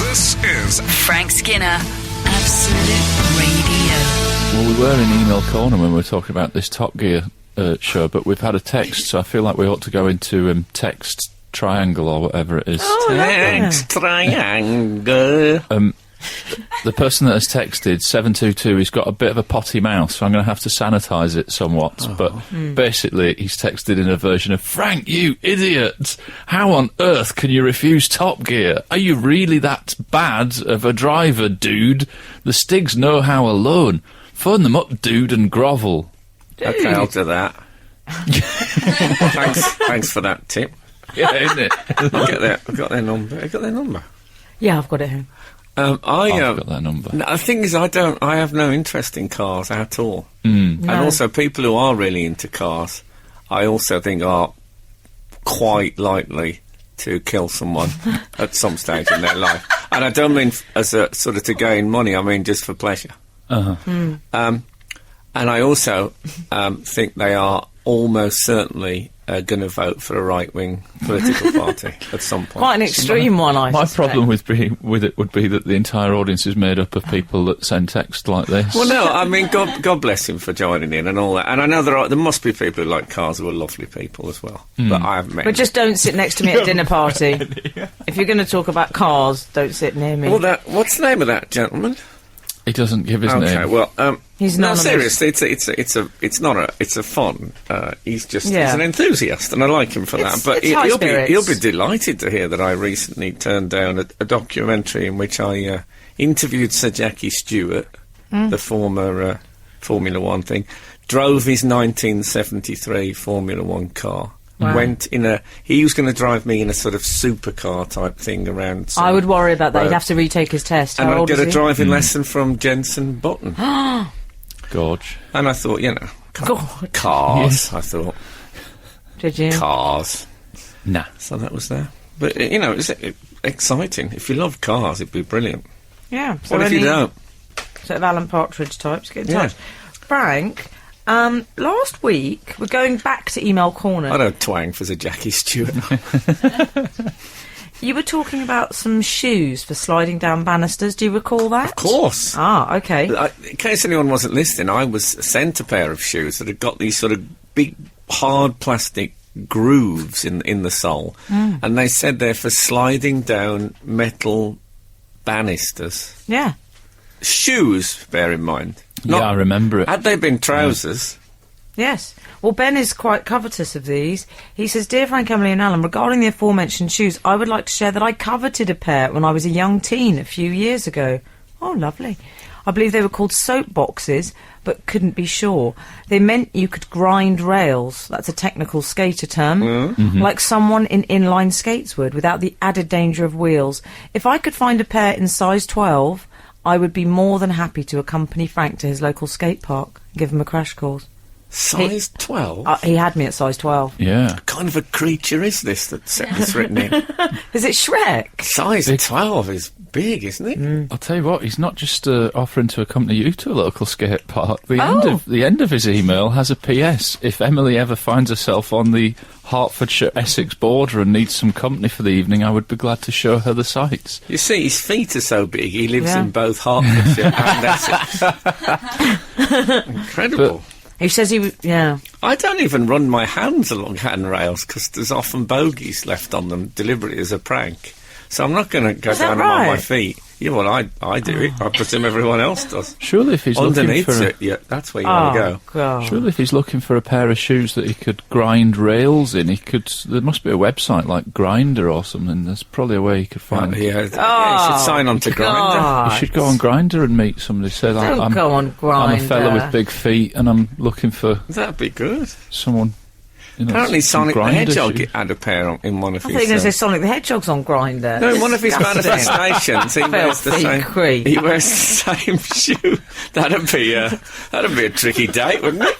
This is Frank Skinner, Absolute Radio. Well, we were in email corner when we were talking about this Top Gear show, but we've had a text, so I feel like we ought to go into text triangle or whatever it is. Text triangle. The person that has texted 722, he's got a bit of a potty mouth, so I'm going to have to sanitise it somewhat. But basically, he's texted in a version of, Frank, you idiot! How on earth can you refuse Top Gear? Are you really that bad of a driver, dude? The Stigs know how alone. Phone them up, dude, and grovel. Okay, I'll do that. Thanks for that tip. Yeah, isn't it? I've got their number. Yeah, I've got it here. I've got that number. No, the thing is, I have no interest in cars at all. No. And also, people who are really into cars, I also think are quite likely to kill someone at some stage in their life. And I don't mean as a sort of to gain money, I mean just for pleasure. And I also think they are almost certainly going to vote for a right-wing political party at some point. Quite an extreme one, I My suspect. problem with it would be that the entire audience is made up of people that send text like this. Well, no, I mean, God bless him for joining in and all that. And I know there must be people who like cars who are lovely people as well. But I haven't met But any. just don't sit next to me at a dinner party. If you're going to talk about cars, don't sit near me. Well, what's the name of that gentleman? He doesn't give his Okay, name. well, He's no, anonymous. seriously, it's a fun. He's just Yeah. he's an enthusiast, and I like him for It's- that. But it's high he'll spirits. be delighted to hear that I recently turned down a documentary in which I interviewed Sir Jackie Stewart, the former Formula One thing, drove his 1973 Formula One car. Wow. He was going to drive me in a sort of supercar type thing around. I would worry about that. road. He'd have to retake his test. And How I'd old get is a he? driving lesson from Jensen Button. Gorge. And I thought, God. cars. I thought, Did you? cars. Nah. So that was there. But, it's exciting. If you love cars, it'd be brilliant. Yeah. So What if you any don't? Sort of Alan Partridge types, get in Yeah. touch. Frank, last week, we're going back to Email Corner. I don't twang for Sir Jackie Stewart. You were talking about some shoes for sliding down banisters. Do you recall that? Of course. Ah, okay. In case anyone wasn't listening, I was sent a pair of shoes that had got these sort of big, hard plastic grooves in the sole. And they said they're for sliding down metal banisters. Yeah. Shoes, bear in mind. Yeah, I remember it. Had they been trousers... Yes. Well, Ben is quite covetous of these. He says, Dear Frank, Emily and Alan, regarding the aforementioned shoes, I would like to share that I coveted a pair when I was a young teen a few years ago. Oh, lovely. I believe they were called soap boxes, but couldn't be sure. They meant you could grind rails. That's a technical skater term. Like someone in inline skates would, without the added danger of wheels. If I could find a pair in size 12, I would be more than happy to accompany Frank to his local skate park and give him a crash course. Size 12? He had me at size 12. Yeah. What kind of a creature is this that's written in? Is it Shrek? Size 12 is big, isn't it? I'll tell you what, he's not just offering to accompany you to a local skate park. The end of his email has a PS. If Emily ever finds herself on the Hertfordshire-Essex border and needs some company for the evening, I would be glad to show her the sights. You see, his feet are so big, he lives Yeah. in both Hertfordshire and Essex. Incredible. He says he yeah. I don't even run my hands along handrails because there's often bogies left on them deliberately as a prank. So I'm not going to go Is that down them on my right? feet. Yeah, well, I do it. I presume everyone else does. Surely if he's looking Underneath for it, yeah, that's where you want to go. God. Surely if he's looking for a pair of shoes that he could grind rails in, he could. There must be a website like Grindr or something. There's probably a way he could find. Yeah, you should sign on to Grindr. God. You should go on Grindr and meet somebody. Say, Don't I'm go on Grindr. I'm a fella with big feet, and I'm looking for That'd be good. someone. Apparently, some Sonic the Grindr Hedgehog shoes. had a pair in one of I his. thought you were going to say Sonic the Hedgehog's on Grindr. No, in one of his Disgusting. manifestations, he wears the Filthy same. creep. He wears the same shoe. That'd be a tricky date, wouldn't it?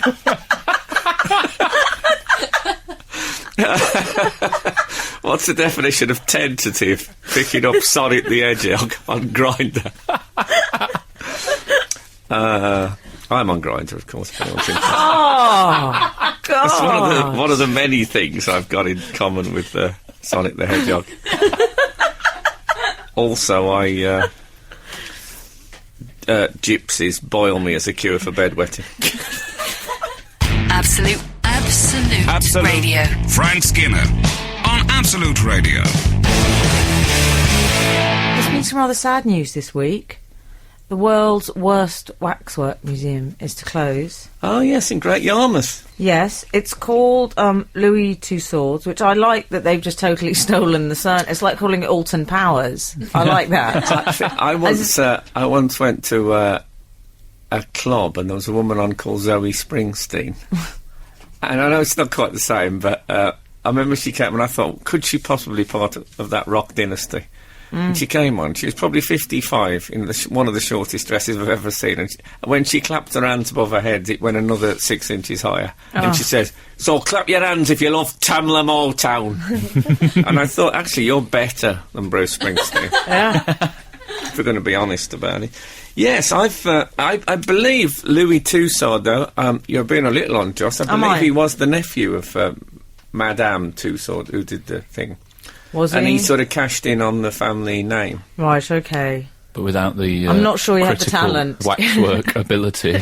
What's the definition of tentative? Picking up Sonic the Hedgehog on Grindr. I'm on Grindr, of course. If anyone's interested. Oh, God. It's one of the many things I've got in common with Sonic the Hedgehog. Also, gypsies boil me as a cure for bedwetting. Absolute Absolute Radio. Frank Skinner on Absolute Radio. There's been some rather sad news this week. The world's worst waxwork museum is to close. Oh, yes, in Great Yarmouth. Yes, it's called Louis Two Swords, which I like that they've just totally stolen the sun. It's like calling it Alton Powers. I like that. I once went to a club and there was a woman on called Zoe Springsteen. And I know it's not quite the same, but I remember she came and I thought, could she possibly be part of that rock dynasty? And she came on. She was probably 55 in one of the shortest dresses I've ever seen. And when she clapped her hands above her head, it went another 6 inches higher. And she says, "So clap your hands if you love Tamla Motown." And I thought, actually, you're better than Bruce Springsteen. Yeah. If we're going to be honest about it. Yes, I believe Louis Tussaud, though, you're being a little on, Joss. I believe he was the nephew of Madame Tussaud, who did the thing. Was he? And he sort of cashed in on the family name. Right, okay. But without the I'm not sure he had the critical talent. waxwork ability.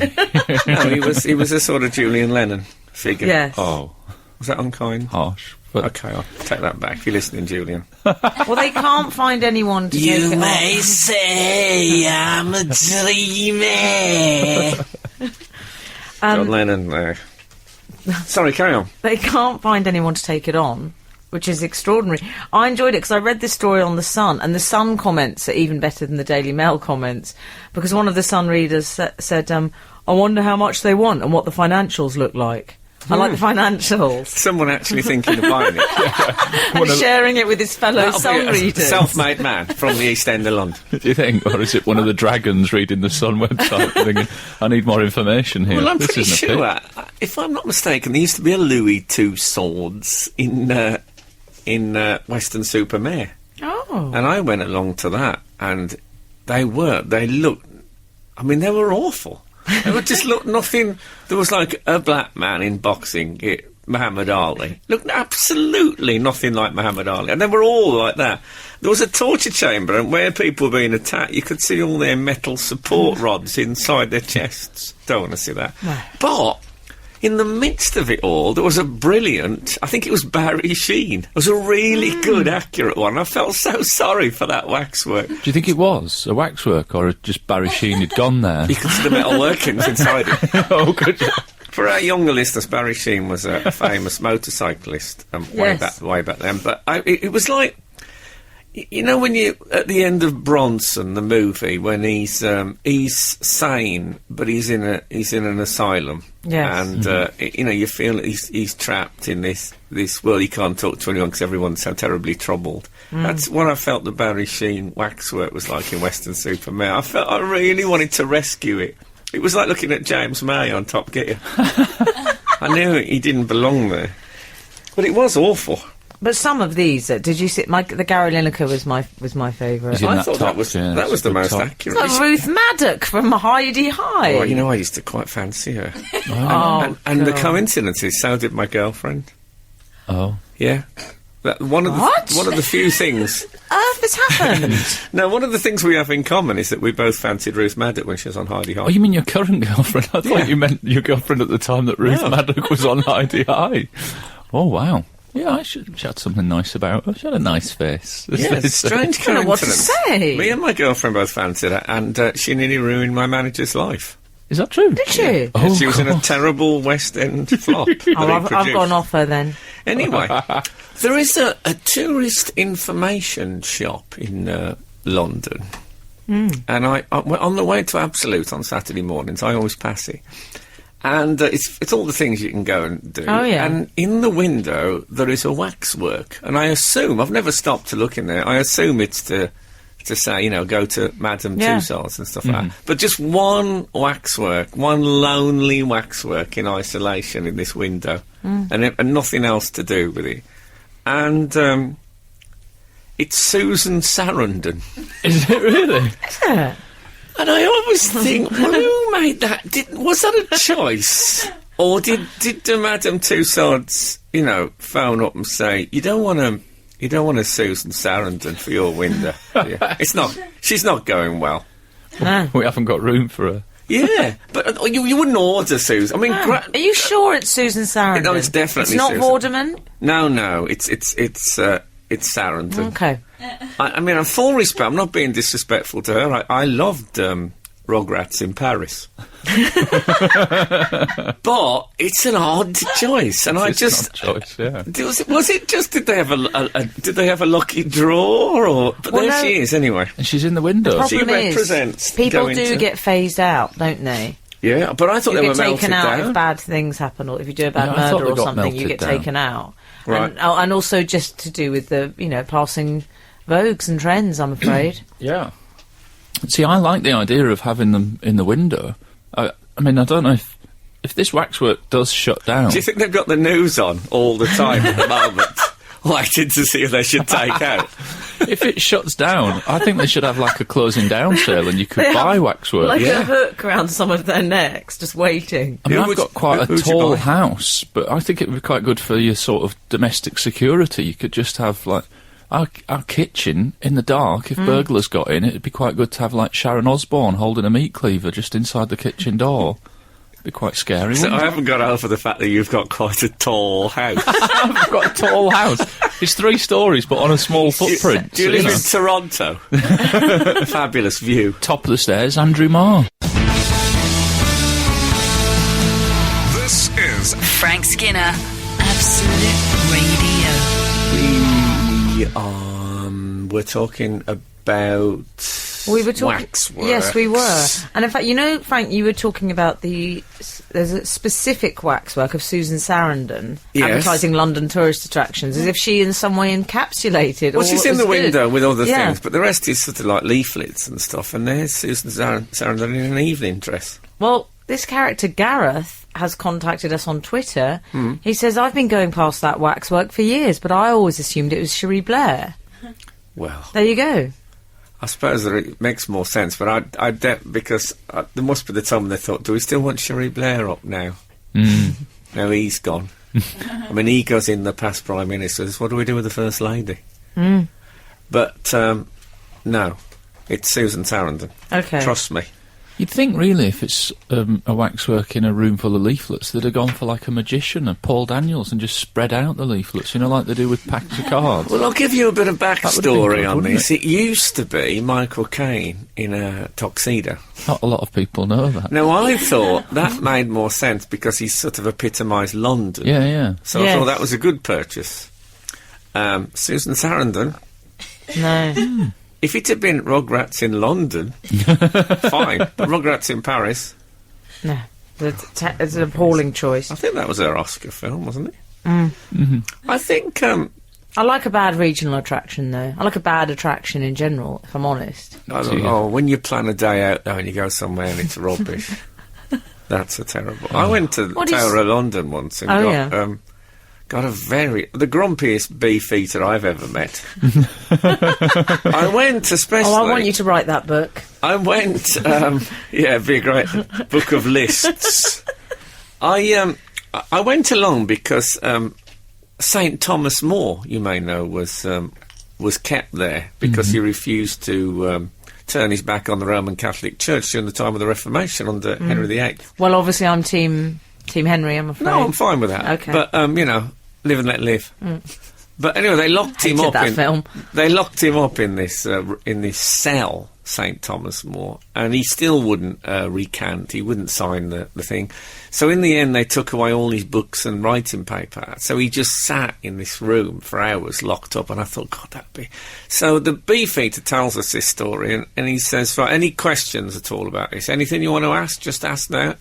No, he was a sort of Julian Lennon figure. Yes. Oh, Was that unkind? harsh. But Okay, I'll take that back if you're listening, Julian. Well, they can't find anyone to take it on. say I'm a dreamer. John Lennon there. Sorry, carry on. They can't find anyone to take it on, which is extraordinary. I enjoyed it because I read this story on The Sun, and The Sun comments are even better than the Daily Mail comments, because one of the Sun readers said, I wonder how much they want and what the financials look like. I like the financials. Someone actually thinking of buying it. And sharing it with his fellow That'll Sun be a readers. self-made man from the East End of London. do you think, or is it one of the dragons reading the Sun website thinking, I need more information here? Well, I'm This pretty isn't a sure, pitch." if I'm not mistaken, there used to be a Louis Two Swords in Weston-super-Mare. Oh. And I went along to that, and they were awful. They would just look nothing. There was like a black man in boxing, Muhammad Ali. Looked absolutely nothing like Muhammad Ali. And they were all like that. There was a torture chamber, and where people were being attacked, you could see all their metal support rods inside their chests. Don't want to see that. No. But in the midst of it all, there was a brilliant, I think it was Barry Sheen. It was a really good, accurate one. I felt so sorry for that waxwork. Do you think it was a waxwork, or just Barry Sheen had gone there? You could see the metal workings inside it. Oh, good. For our younger listeners, Barry Sheen was a famous motorcyclist way back then. But it was like, you know, when you at the end of Bronson, the movie, when he's sane, but he's in an asylum. Yes. And you know, you feel he's trapped in this world. He can't talk to anyone because everyone's so terribly troubled. That's what I felt the Barry Sheen waxwork was like in Weston-super-Mare. I really wanted to rescue it. It was like looking at James May on Top Gear. I knew he didn't belong there, but it was awful. But some of these, did you see? The Gary Lineker was my favourite. Is in I that thought top, that was yeah, that's the the most top. accurate. Like Ruth Maddock from Heidi High. Well, you know, I used to quite fancy her. Oh, and the God. coincidence is, so did my girlfriend. Oh. Yeah. One of the few things. Earth has happened. No, one of the things we have in common is that we both fancied Ruth Maddock when she was on Heidi High. Oh, you mean your current girlfriend? I thought you meant your girlfriend at the time that Ruth Maddock was on Heidi High. Oh, wow. Yeah, she had something nice about her. She had a nice face. Yeah, it's strange I don't know what to coincidence. say. Me and my girlfriend both fancied her, and she nearly ruined my manager's life. Is that true? Did she? Oh, She was in a God. terrible West End flop. that he I've produced. gone off her then. Anyway, there is a tourist information shop in London. And I on the way to Absolute on Saturday mornings, I always pass it. And it's all the things you can go and do. Oh, yeah. And in the window, there is a waxwork. And I assume, I've never stopped to look in there, I assume it's to say, you know, go to Madame Yeah. Tussauds and stuff like that. But just one waxwork, one lonely waxwork in isolation in this window. And nothing else to do with it. And it's Susan Sarandon. Is it really? Yeah. And I always think, well, who made that? Was that a choice? Or did Madame Tussauds, you know, phone up and say, you don't want a Susan Sarandon for your window, do you?" She's not going well. No. We haven't got room for her. Yeah, but you wouldn't order Susan. I mean, Are you sure it's Susan Sarandon? No, it's definitely It's not Susan. Vorderman? No, it's Sarandon. Okay. I mean, I'm full respect. I'm not being disrespectful to her. I loved Rugrats in Paris, but it's an odd choice, and I It's just an odd choice, yeah. was it just did they have a lucky draw or? But Well, there no. she is anyway. And she's in the window. She Problem is, represents people going do to- get phased out, don't they? Yeah, but I thought You they were get taken melted out down. if bad things happen, or if you do a bad Yeah, I thought murder they or got something, you melted get down. taken out. Right. And also just to do with the, passing vogues and trends, I'm afraid. Yeah. See, I like the idea of having them in the window. I mean, I don't know if this waxwork does shut down. Do you think they've got the news on all the time at the moment, waiting to see if they should take out? If it shuts down, I think they should have like a closing down sale, and you could They buy have, waxwork. like Yeah. a hook around some of their necks, just waiting. I mean, Who I've would- got quite a who'd you tall buy? house, but I think it would be quite good for your sort of domestic security. You could just have, like, our kitchen in the dark. If burglars got in, it'd be quite good to have, like, Sharon Osbourne holding a meat cleaver just inside the kitchen door. It'd be quite scary, So wouldn't I it? haven't got over the fact that you've got quite a tall house. I've got a tall house. It's 3 stories, but on a small footprint. Do you so, live know. in Toronto? Fabulous view. Top of the stairs, Andrew Marr. This is Frank Skinner, Absolute Radio. We're talking about We were talking. waxwork. Yes, we were. And in fact, Frank, you were talking about there's a specific waxwork of Susan Sarandon Yes. advertising London tourist attractions, as if she in some way encapsulated. Well, all she's that in was the good. window with other Yeah. things, but the rest is sort of like leaflets and stuff, and there's Susan Sarandon in an evening dress. Well, this character Gareth has contacted us on Twitter. He says, "I've been going past that waxwork for years, but I always assumed it was Cherie Blair." Well, There you go. I suppose that it makes more sense, but because there must be the time they thought, do we still want Cherie Blair up now? Now he's gone. I mean, he goes in the past Prime Ministers. What do we do with the First Lady? But, no, it's Susan Sarandon. Okay. Trust me. You'd think, really, if it's a waxwork in a room full of leaflets, they'd have gone for like a magician, a Paul Daniels, and just spread out the leaflets, like they do with packs of cards. Well, I'll give you a bit of would've been backstory good, on wouldn't this. It used to be Michael Caine in a tuxedo. Not a lot of people know that. Now, I thought that made more sense because he sort of epitomised London. Yeah. So I Yes. thought that was a good purchase. Susan Sarandon, No. if it had been Rugrats in London, fine. But Rugrats in Paris, No. It's an appalling choice. I think that was her Oscar film, wasn't it? I think, I like a bad regional attraction, though. I like a bad attraction in general, if I'm honest. I don't know, when you plan a day out though and you go somewhere and it's rubbish, that's a terrible. I went to What is- Tower of London once and got the grumpiest beefeater I've ever met. I went especially... Oh, I want you to write that book. I went, it'd be a great book of lists. I went along because St Thomas More, you may know, was kept there because he refused to turn his back on the Roman Catholic Church during the time of the Reformation under Henry VIII. Well, obviously, I'm Team Henry, I'm afraid. No, I'm fine with that. Okay. But live and let live. But anyway, they locked him Hated up that in film. They locked him up in this cell, St Thomas More, and he still wouldn't recant. He wouldn't sign the thing. So in the end, they took away all his books and writing paper. So he just sat in this room for hours, locked up. And I thought, God, that'd be. So the Beefeater tells us this story, and he says, "Right, any questions at all about this? Anything you want to ask? Just ask now."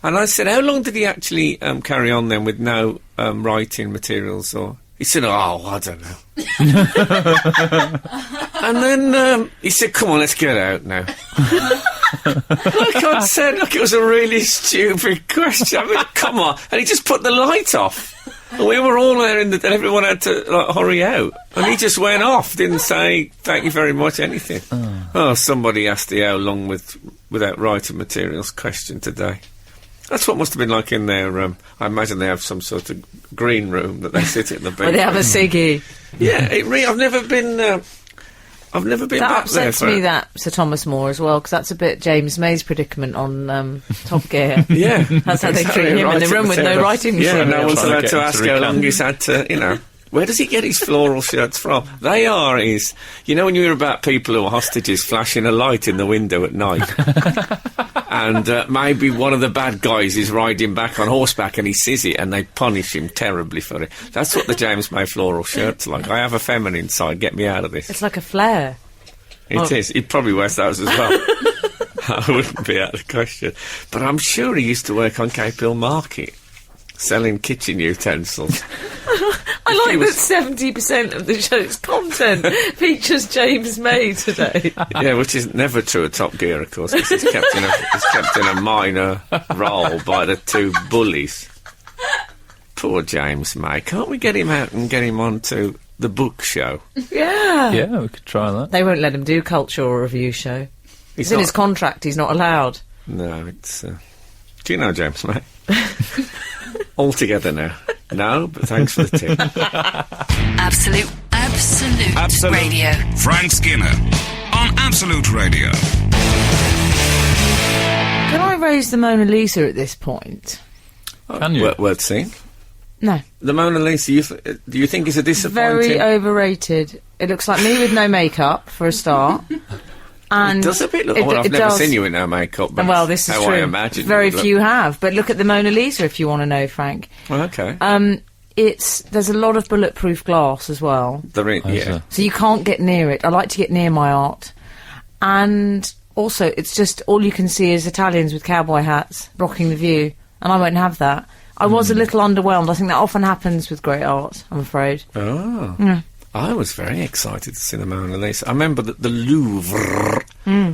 And I said, "How long did he actually carry on then with no writing materials?" Or he said, "Oh, I don't know." And then he said, "Come on, let's get out now." Like I said, look, it was a really stupid question. I mean, come on. And he just put the light off. And we were all there and everyone had to hurry out. And he just went off, didn't say thank you very much, anything. Oh, somebody asked the how long without writing materials question today. That's what must have been like in their, I imagine they have some sort of green room that they sit in the bed. Where they have a ciggy. Yeah, I've never been, I've never been That back there. upsets me, that Sir Thomas More as well, because that's a bit James May's predicament on Top Gear. Yeah. That's how they Exactly, treat him right in the at room with no table. writing Yeah, material. no one's Trying to allowed get to him ask to how long recant. he's had to, Where does he get his floral shirts from? They are his... You know when you hear about people who are hostages flashing a light in the window at night? And maybe one of the bad guys is riding back on horseback and he sees it and they punish him terribly for it. That's what the James May floral shirt's like. I have a feminine side, get me out of this. It's like a flare. It is. He probably wears those as well. I wouldn't be out of the question. But I'm sure he used to work on Cape Hill Market, selling kitchen utensils. I like that 70% of the show's content features James May today. Yeah, which is never true of Top Gear, of course, because he's kept in a minor role by the two bullies. Poor James May. Can't we get him out and get him onto the book show? Yeah. Yeah, we could try that. They won't let him do culture or review show. It's in not- his contract, he's not allowed. No, it's... Do you know James May? All together now. No, but thanks for the tip. Absolute Radio. Frank Skinner on Absolute Radio. Can I raise the Mona Lisa at this point? Can you? Worth seeing. No. The Mona Lisa, do you think is a disappointing... Very overrated. It looks like me with no makeup, for a start. And It does a bit look... it- well, I've it never does. seen you in no makeup, but Well, this is how true. I imagine Very it would few look. have. But look at the Mona Lisa if you want to know, Frank. Well, okay. There's a lot of bulletproof glass as well. Yeah. So you can't get near it. I like to get near my art. And also, it's just all you can see is Italians with cowboy hats blocking the view. And I won't have that. I was a little underwhelmed. I think that often happens with great art, I'm afraid. Oh. Yeah. I was very excited to see the Mona Lisa. I remember that the Louvre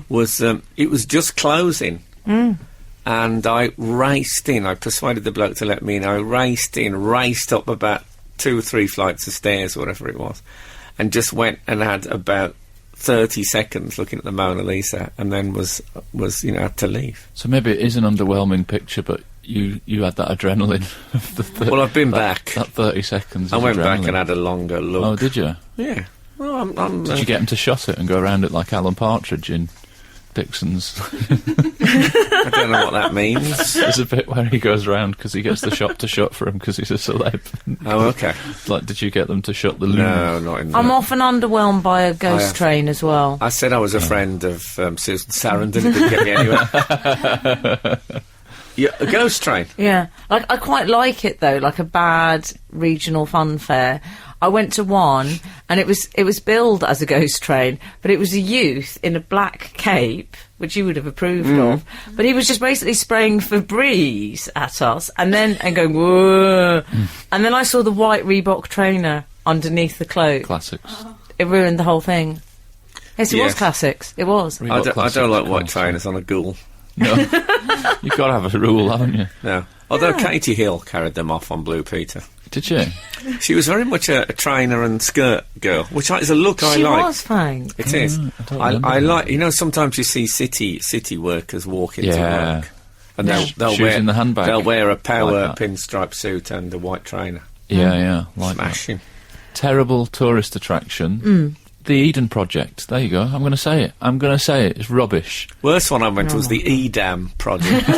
was... it was just closing. And I raced in. I persuaded the bloke to let me in. I raced up about 2 or 3 flights of stairs, whatever it was, and just went and had about 30 seconds looking at the Mona Lisa, and then was had to leave. So maybe it is an underwhelming picture, but you had that adrenaline. Of Well, I've been back. That 30 seconds. I of went back adrenaline. and had a longer look. Oh, did you? Yeah. Well, I'm Did you get him to shot it and go around it like Alan Partridge in Dixon's? I don't know what that means. There's a bit where he goes around because he gets the shot to shot for him because he's a celeb. Oh, okay. Like, did you get them to shot the Louvre? No, not in I'm that. often underwhelmed by a ghost have. train as well. I said I was a friend of Susan Sarandon. It didn't get me anywhere. Yeah, a ghost train. Yeah, like I quite like it though, like a bad regional fun fair. I went to one, and it was billed as a ghost train, but it was a youth in a black cape, which you would have approved of. But he was just basically spraying Febreze at us, and going whoa, and then I saw the white Reebok trainer underneath the cloak. Classics. It ruined the whole thing. Yes, it was Yes. classics. It was. Reebok I don't classics, like of white course. trainers on a ghoul. No. You've got to have a rule, haven't you? No. Although Katie Hill carried them off on Blue Peter. Did you? She was very much a trainer and skirt girl, which is a look I She like. was, Frank. It is. I don't remember I that. like. Sometimes you see city workers walk into Yeah. work, and Yeah. they'll Shoes wear in the handbag. They'll wear a power Like that. pinstripe suit and a white trainer. Yeah, like that. Smashing. Terrible tourist attraction. The Eden Project. There you go. I'm going to say it. It's rubbish. Worst one I went to was the Edam project.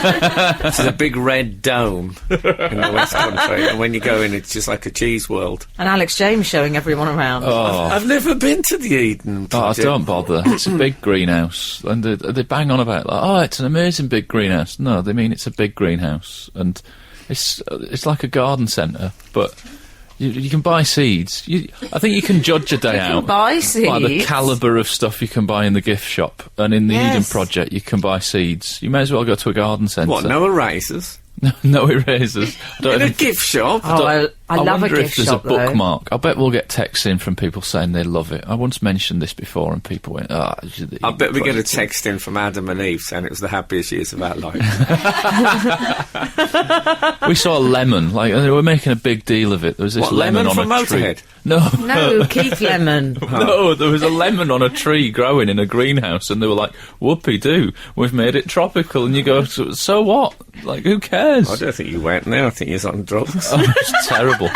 Which is a big red dome in the West Country, and when you go in, it's just like a cheese world. And Alex James showing everyone around. Oh, I've never been to the Eden project. don't bother. It's a big greenhouse. And they bang on about, like, oh, it's an amazing big greenhouse. No, they mean it's a big greenhouse. And it's like a garden centre, but... You can buy seeds. I think you can judge a day out buy by the seeds. calibre of stuff you can buy in the gift shop. And in the Yes. Eden Project, you can buy seeds. You may as well go to a garden centre. What, no erasers? No erasers. I don't In a even- gift shop? Oh, I love a wonder gift if there's shop, a though. bookmark. I bet we'll get texts in from people saying they love it. I once mentioned this before, and people went, "Ah." I bet we get a text in from Adam and Eve saying it was the happiest years of our life. We saw a lemon. Like they were making a big deal of it. There was this What, lemon lemon on from a tree. Motorhead? No, No, Keith Lemon. no, there was a lemon on a tree growing in a greenhouse, and they were like, "Whoopie-doo, we've made it tropical." And you go, "So what? Like, who cares?" I don't think you went there. I think you're on drugs. Oh, it's terrible.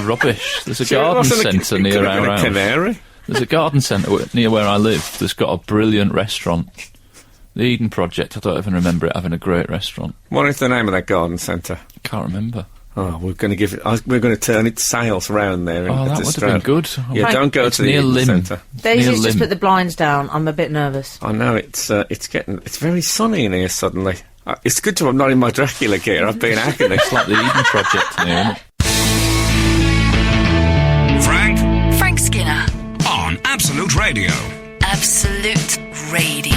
Rubbish. There's a Sure, it garden wasn't centre it near could have our been a house. canary. There's a garden centre near where I live that's got a brilliant restaurant. The Eden Project, I don't even remember it having a great restaurant. What is the name of that garden centre? Can't remember. Oh, we're going to turn its sails round there. Oh, that would have been good. Yeah, don't go to the Eden Centre. Daisy's just put the blinds down. I'm a bit nervous. I know, it's very sunny in here suddenly. It's good to I'm not in my Dracula gear. I've been agony. It's like the Eden Project in here, isn't it? Frank Skinner. on Absolute Radio. Absolute Radio.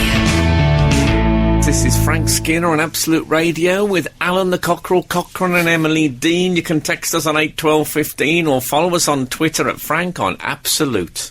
This is Frank Skinner on Absolute Radio with Alan the Cockerel, Cochrane and Emily Dean. You can text us on 81215 or follow us on Twitter at Frank on Absolute.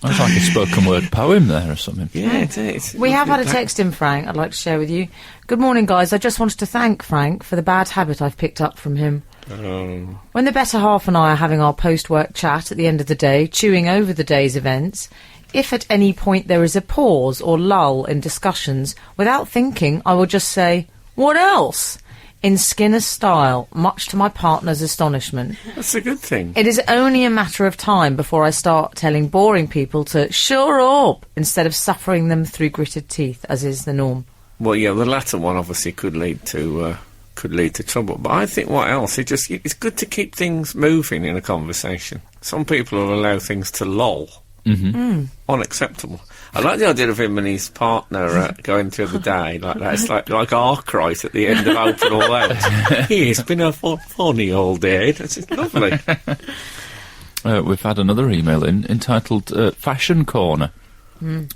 That's like a spoken word poem there or something. Yeah, it is. We have had a text in, Frank, I'd like to share with you. Good morning, guys. I just wanted to thank Frank for the bad habit I've picked up from him. When the better half and I are having our post-work chat at the end of the day, chewing over the day's events, if at any point there is a pause or lull in discussions, without thinking, I will just say, "What else?" in Skinner's style, much to my partner's astonishment. That's a good thing. It is only a matter of time before I start telling boring people to shut up instead of suffering them through gritted teeth, as is the norm. Well, yeah, the latter one obviously could lead to trouble. But I think what else? It's good to keep things moving in a conversation. Some people will allow things to lull. Unacceptable. I like the idea of him and his partner going through the day like that. It's like Arkwright at the end of Open All Out. It's been a funny all day. That's just lovely. We've had another email entitled Fashion Corner.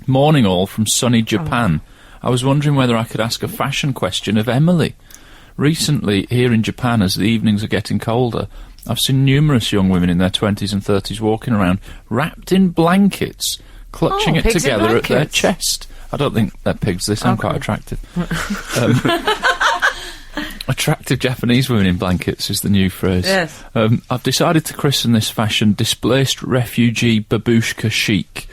Morning all from sunny Japan. I was wondering whether I could ask a fashion question of Emily. Recently, here in Japan, as the evenings are getting colder, I've seen numerous young women in their 20s and 30s walking around wrapped in blankets, clutching it together at their chest. I don't think they're pigs, they sound quite attractive. Attractive Japanese women in blankets is the new phrase. Yes. I've decided to christen this fashion Displaced Refugee Babushka Chic.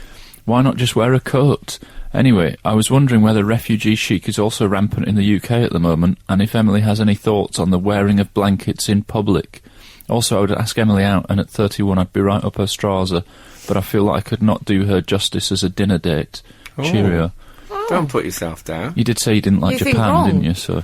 Why not just wear a coat? Anyway, I was wondering whether refugee chic is also rampant in the UK at the moment, and if Emily has any thoughts on the wearing of blankets in public. Also, I would ask Emily out, and at 31 I'd be right up her strawser, but I feel like I could not do her justice as a dinner date. Cheerio. Don't put yourself down. You did say you didn't like Japan, didn't you? So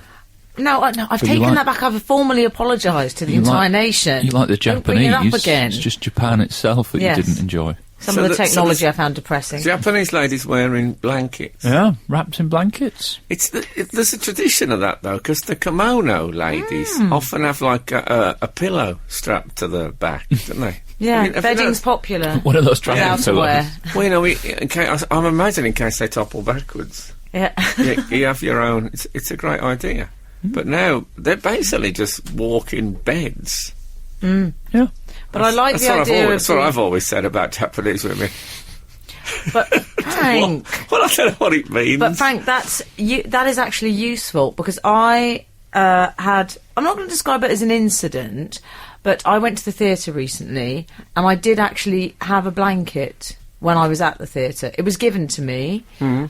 No, I've taken that back. I've formally apologised to the entire nation. You like the Japanese. Don't bring it up again. It's just Japan itself that you didn't enjoy. Some of the technology I found depressing. Japanese ladies wearing blankets. Yeah, wrapped in blankets. There's a tradition of that, though, because the kimono ladies often have, like, a pillow strapped to the back, don't they? Yeah, bedding's popular. One of those travelling pillows. Well, you know, I'm imagining in case they topple backwards. Yeah. you have your own... It's a great idea. But now, they're basically just walk-in beds. Yeah. But I like the idea That's what I've always said about Japanese women. But Frank... Well, I don't know what it means. But Frank, that is actually useful, because I had... I'm not going to describe it as an incident, but I went to the theatre recently, and I did actually have a blanket when I was at the theatre. It was given to me.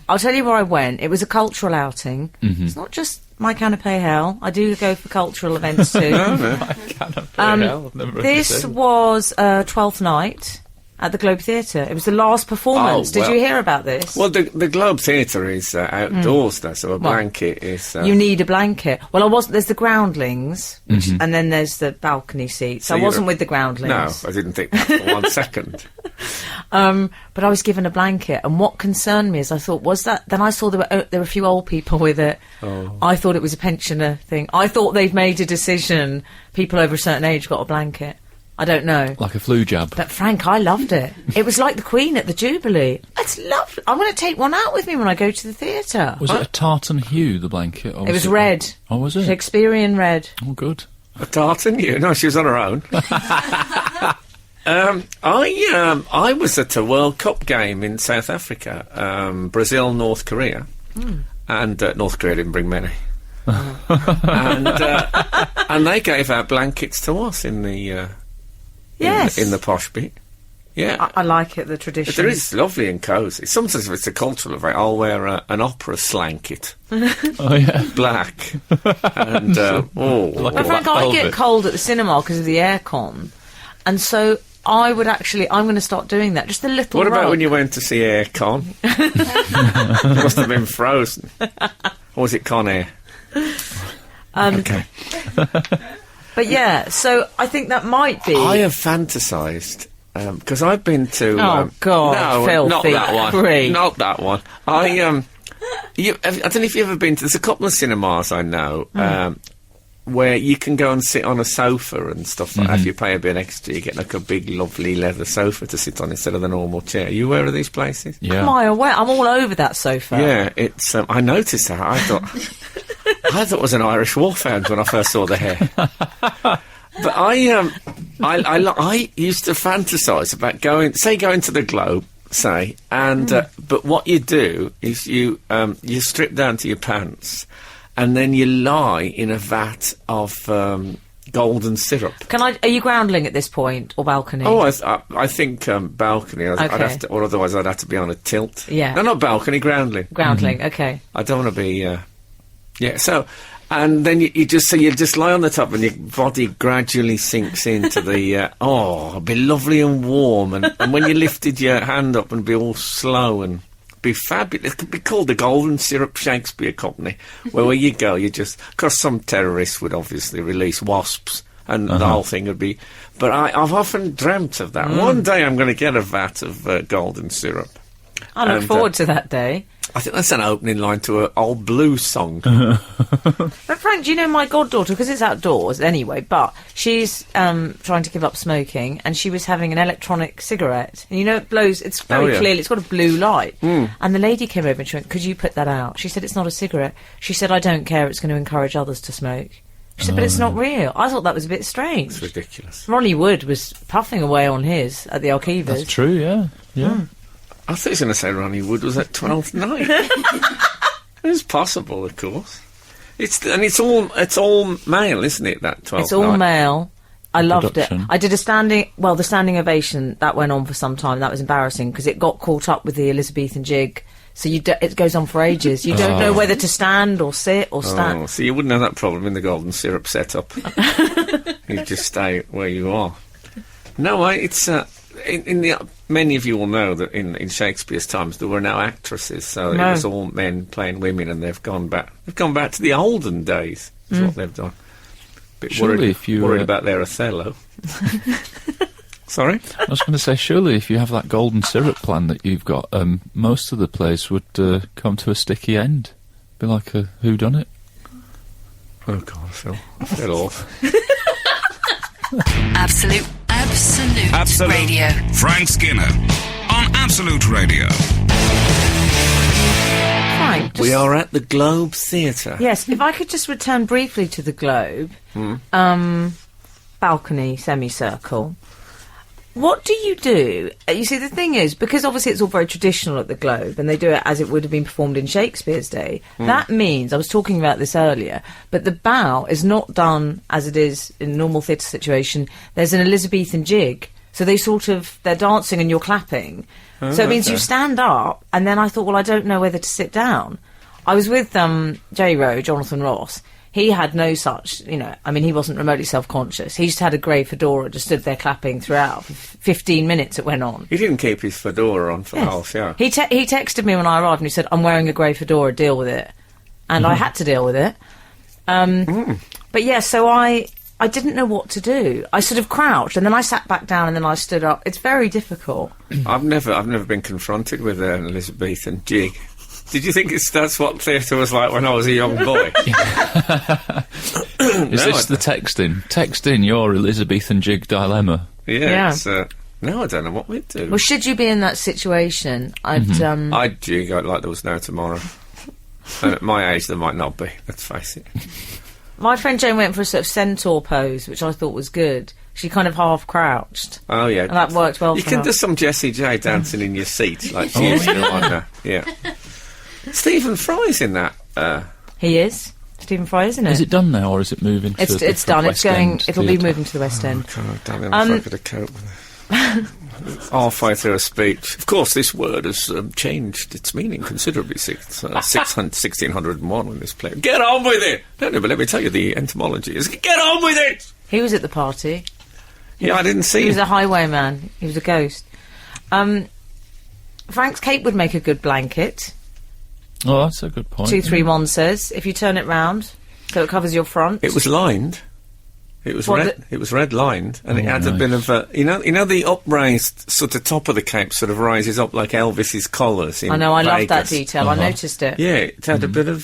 I'll tell you where I went. It was a cultural outing. It's not just my canapé hell. I do go for cultural events too. No. This was 12th night at the Globe Theatre. It was the last performance. Did you hear about this? Well, the Globe Theatre is outdoors, though, so a blanket is... You need a blanket. Well, there's the groundlings, and then there's the balcony seats. So I wasn't with the groundlings. No, I didn't think that for 1 second. But I was given a blanket, and what concerned me is I thought, was that... Then I saw there were a few old people with it. I thought it was a pensioner thing. I thought they'd made a decision. People over a certain age got a blanket. I don't know. Like a flu jab. But Frank, I loved it. It was like the Queen at the Jubilee. It's lovely. I'm going to take one out with me when I go to the theatre. Was it a tartan hue, the blanket? Or it was red. Oh, was it? Shakespearean red. Oh, good. A tartan hue? No, she was on her own. I was at a World Cup game in South Africa, Brazil, North Korea, and North Korea didn't bring many. And they gave out blankets to us in the in the posh bit. Yeah, I like it, the tradition. It is lovely and cosy. Sometimes if it's a cultural event, I'll wear an opera slanket. Oh yeah, black. And like well, Frank, I get cold at the cinema because of the aircon, and so I'm going to start doing that. Just a little What about rug. when you went to see Air Con? It must have been frozen. Or was it Con Air? Okay. But yeah, so I think that might be... I have fantasised, because I've been to... Oh, God, no, filthy not that one. creep. Not that one. I don't know if you've ever been to... There's a couple of cinemas I know, where you can go and sit on a sofa and stuff like that. If you pay a bit extra, you get like a big, lovely leather sofa to sit on instead of the normal chair. Are you aware of these places? Yeah. Am I aware? I'm all over that sofa. Yeah, it's... I noticed that. I thought it was an Irish wolfhound when I first saw the hair. But I used to fantasise about going to the Globe, say, and but what you do is you strip down to your pants, and then you lie in a vat of golden syrup. Are you groundling at this point, or balcony? Oh, I think balcony. I'd Okay. have to, or otherwise I'd have to be on a tilt. Yeah. No, not balcony, groundling. Groundling, okay. I don't want to be... yeah, so... And then you just lie on the top and your body gradually sinks into the... it'll be lovely and warm. And when you lifted your hand up and be all slow and be fabulous... It could be called the Golden Syrup Shakespeare Company, where you go, you just... Because some terrorists would obviously release wasps and the whole thing would be... But I've often dreamt of that. One day I'm going to get a vat of golden syrup. I look forward to that day. I think that's an opening line to an old blues song. But Frank, do you know my goddaughter, because it's outdoors anyway, but she's trying to give up smoking, and she was having an electronic cigarette. And you know, it blows, it's very clearly, it's got a blue light. And the lady came over and she went, could you put that out? She said, it's not a cigarette. She said, I don't care, it's going to encourage others to smoke. She said, but it's not real. I thought that was a bit strange. It's ridiculous. Ronnie Wood was puffing away on his at the Archivas. That's true, yeah. Yeah. I thought he was going to say Ronnie Wood was at 12th night. It's possible, of course. It's all male, isn't it? That 12th It's all night. male. I loved Production. it. I did the standing ovation, that went on for some time. That was embarrassing because it got caught up with the Elizabethan jig. So it goes on for ages. You don't know whether to stand or sit or stand. Oh, so you wouldn't have that problem in the golden syrup setup. You just stay where you are. No, it's many of you will know that in Shakespeare's times there were no actresses, so it was all men playing women, and they've gone back to the olden days. Is what they've done. Bit Surely worried about their Othello. Sorry? I was going to say, surely if you have that golden syrup plan that you've got, most of the plays would come to a sticky end. Be like a whodunit. Oh God, Phil, get off. Absolute Radio. Frank Skinner on Absolute Radio. Frank, just- We are at the Globe Theatre. Yes, if I could just return briefly to the Globe, balcony, semicircle. What do? You see, the thing is, because obviously it's all very traditional at the Globe, and they do it as it would have been performed in Shakespeare's day, that means, I was talking about this earlier, but the bow is not done as it is in a normal theatre situation. There's an Elizabethan jig. So they're dancing and you're clapping. So it means you stand up, and then I thought, well, I don't know whether to sit down. I was with J-Ro, Jonathan Ross. He had no such, he wasn't remotely self-conscious. He just had a grey fedora, just stood there clapping throughout. For 15 minutes it went on. He didn't keep his fedora on for the whole show. He texted me when I arrived and he said, I'm wearing a grey fedora, deal with it. And I had to deal with it. But yeah, so I didn't know what to do. I sort of crouched, and then I sat back down, and then I stood up. It's very difficult. I've never been confronted with an Elizabethan jig. Did you think that's what theatre was like when I was a young boy? Is this the texting? Text in your Elizabethan jig dilemma. Yeah. No, I don't know what we'd do. Well, should you be in that situation, I'd jig like there was no tomorrow. And at my age, there might not be, let's face it. My friend Jane went for a sort of centaur pose, which I thought was good. She kind of half crouched. Oh, yeah. And that worked well you for can her. do some Jessie J dancing in your seat, like she used to like that. Yeah. Stephen Fry's in that. He is. Stephen Fry, isn't it? Is it done now, or is it moving to the It's done. West It's going... End It'll be theatre? moving to the West End. God damn it, I'm not going to cope with it. Halfway through a speech. Of course, this word has changed its meaning considerably 1601 when this play. Get on with it! No, but let me tell you the etymology is get on with it! He was at the party. Yeah, I didn't see He was him. a highwayman. He was a ghost. Frank's cape would make a good blanket. Oh, that's a good point. 231 says, if you turn it round, so it covers your front. It was lined. It was What, red. It was red lined, and it had a nice. bit of you know the upraised sort of top of the cape sort of rises up like Elvis's collars. In I know, I love that Vegas. detail. I noticed it. Yeah, it had a bit of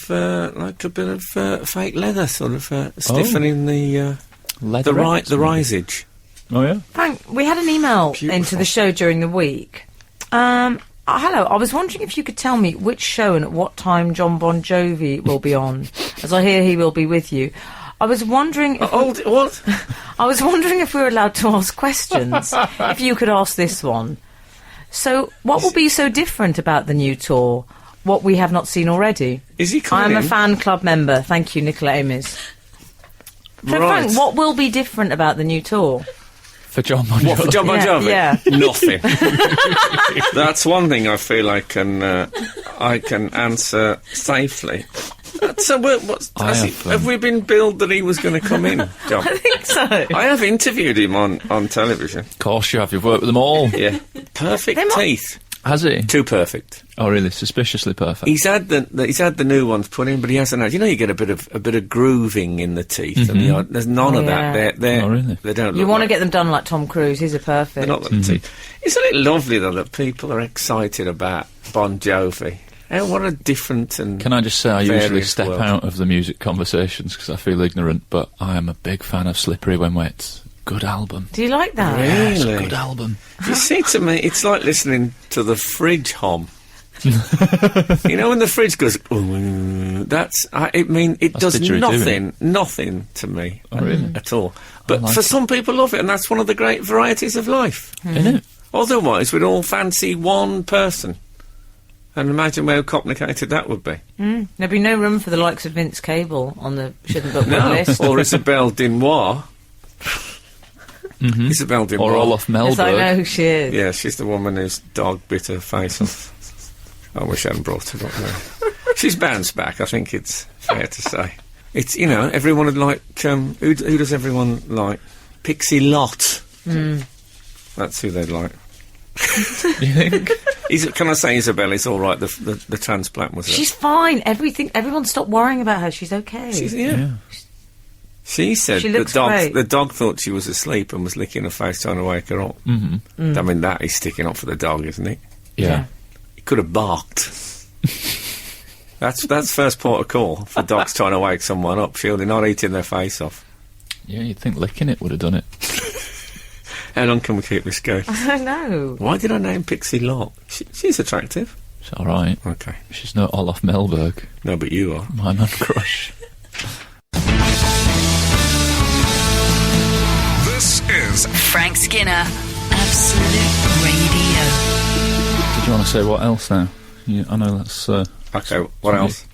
fake leather, sort of stiffening the Leatherette, maybe? risage. Oh, yeah? Frank, we had an email Beautiful. into the show during the week. Hello, I was wondering if you could tell me which show and at what time John Bon Jovi will be on, as I hear he will be with you. I was wondering if What? I was wondering if we were allowed to ask questions. If you could ask this one. So, what will be so different about the new tour? What we have not seen already? Is he coming I'm a in? fan club member. Thank you, Nicola Amis. So, Right. Frank, what will be different about the new tour? For John Bon What, for Jovi. John Bon Yeah, Jovi? yeah. Nothing. That's one thing I feel I can answer safely. So, have we been billed that he was going to come in, John? I think so. I have interviewed him on television. Of course you have. You've worked with them all. Yeah, perfect They mu- teeth. Has he? Too perfect. Oh, really? Suspiciously perfect. He's had the new ones put in, but he hasn't had. You know, you get a bit of grooving in the teeth, and there's none of Yeah. that. They're Oh, really? They don't. You look want to like, get them done like Tom Cruise. He's a perfect. They're not like the teeth. Isn't it lovely though that people are excited about Bon Jovi? What a different and Can I just say I usually various step world. out of the music conversations because I feel ignorant, but I am a big fan of Slippery When Wet. Good album. Do you like that? Yes, Really? good album. You see, to me, it's like listening to the fridge hum. You know, when the fridge goes, "Ooh," it does didgeridoo, nothing to me really? at all. But like for it. some people, love it, and that's one of the great varieties of life. Isn't it? Otherwise, we'd all fancy one person, and imagine how complicated that would be. There'd be no room for the likes of Vince Cable on the shouldn't book No, list. or Isabelle Dinois. Isabelle Dinois. Or Olaf Yes, I know Melberg. who she is. Yeah, she's the woman whose dog bit her face off. I wish I hadn't brought her up now. She's bounced back, I think it's fair to say. It's, you know, everyone would like, who does everyone like? Pixie Lott. That's who they'd like. You think? Can I say Isabelle is all right, the transplant was She's fine. Everyone stop worrying about her. She's okay. yeah. She said She looks great. the dog thought she was asleep and was licking her face trying to wake her up. I mean, that is sticking up for the dog, isn't it? Yeah. He could have barked. That's first port of call for dogs trying to wake someone up. Sure, they're not eating their face off. Yeah, you'd think licking it would have done it. How long can we keep this going? I don't know. Why did I name Pixie Lott? She's attractive. It's all right. Okay. She's no Olaf Melberg, No, but you are. my man crush. This is Frank Skinner, Absolute Radio. Did you want to say what else now? I know that's... Okay, what else?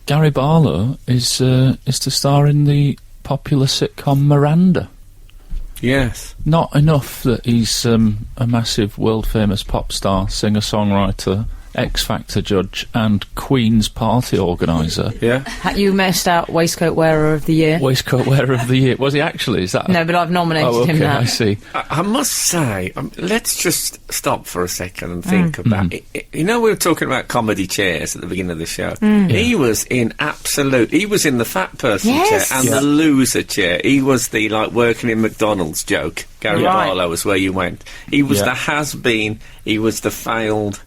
Gary Barlow is to star in the popular sitcom Miranda. Yes. Not enough that he's a massive world-famous pop star, singer-songwriter, X-Factor judge and Queen's party organiser. Yeah. You missed out Waistcoat Wearer of the Year. Waistcoat wearer of the year. Was he actually? Is that... No, but I've nominated Oh, okay, him now. I see. I must say, let's just stop for a second and think about it. You know, we were talking about comedy chairs at the beginning of the show. He was in he was in the fat person Yes. chair and the loser chair. He was the, like, working in McDonald's joke. Gary Right. Barlow was where you went. He was Yeah. the has-been. He was the failed.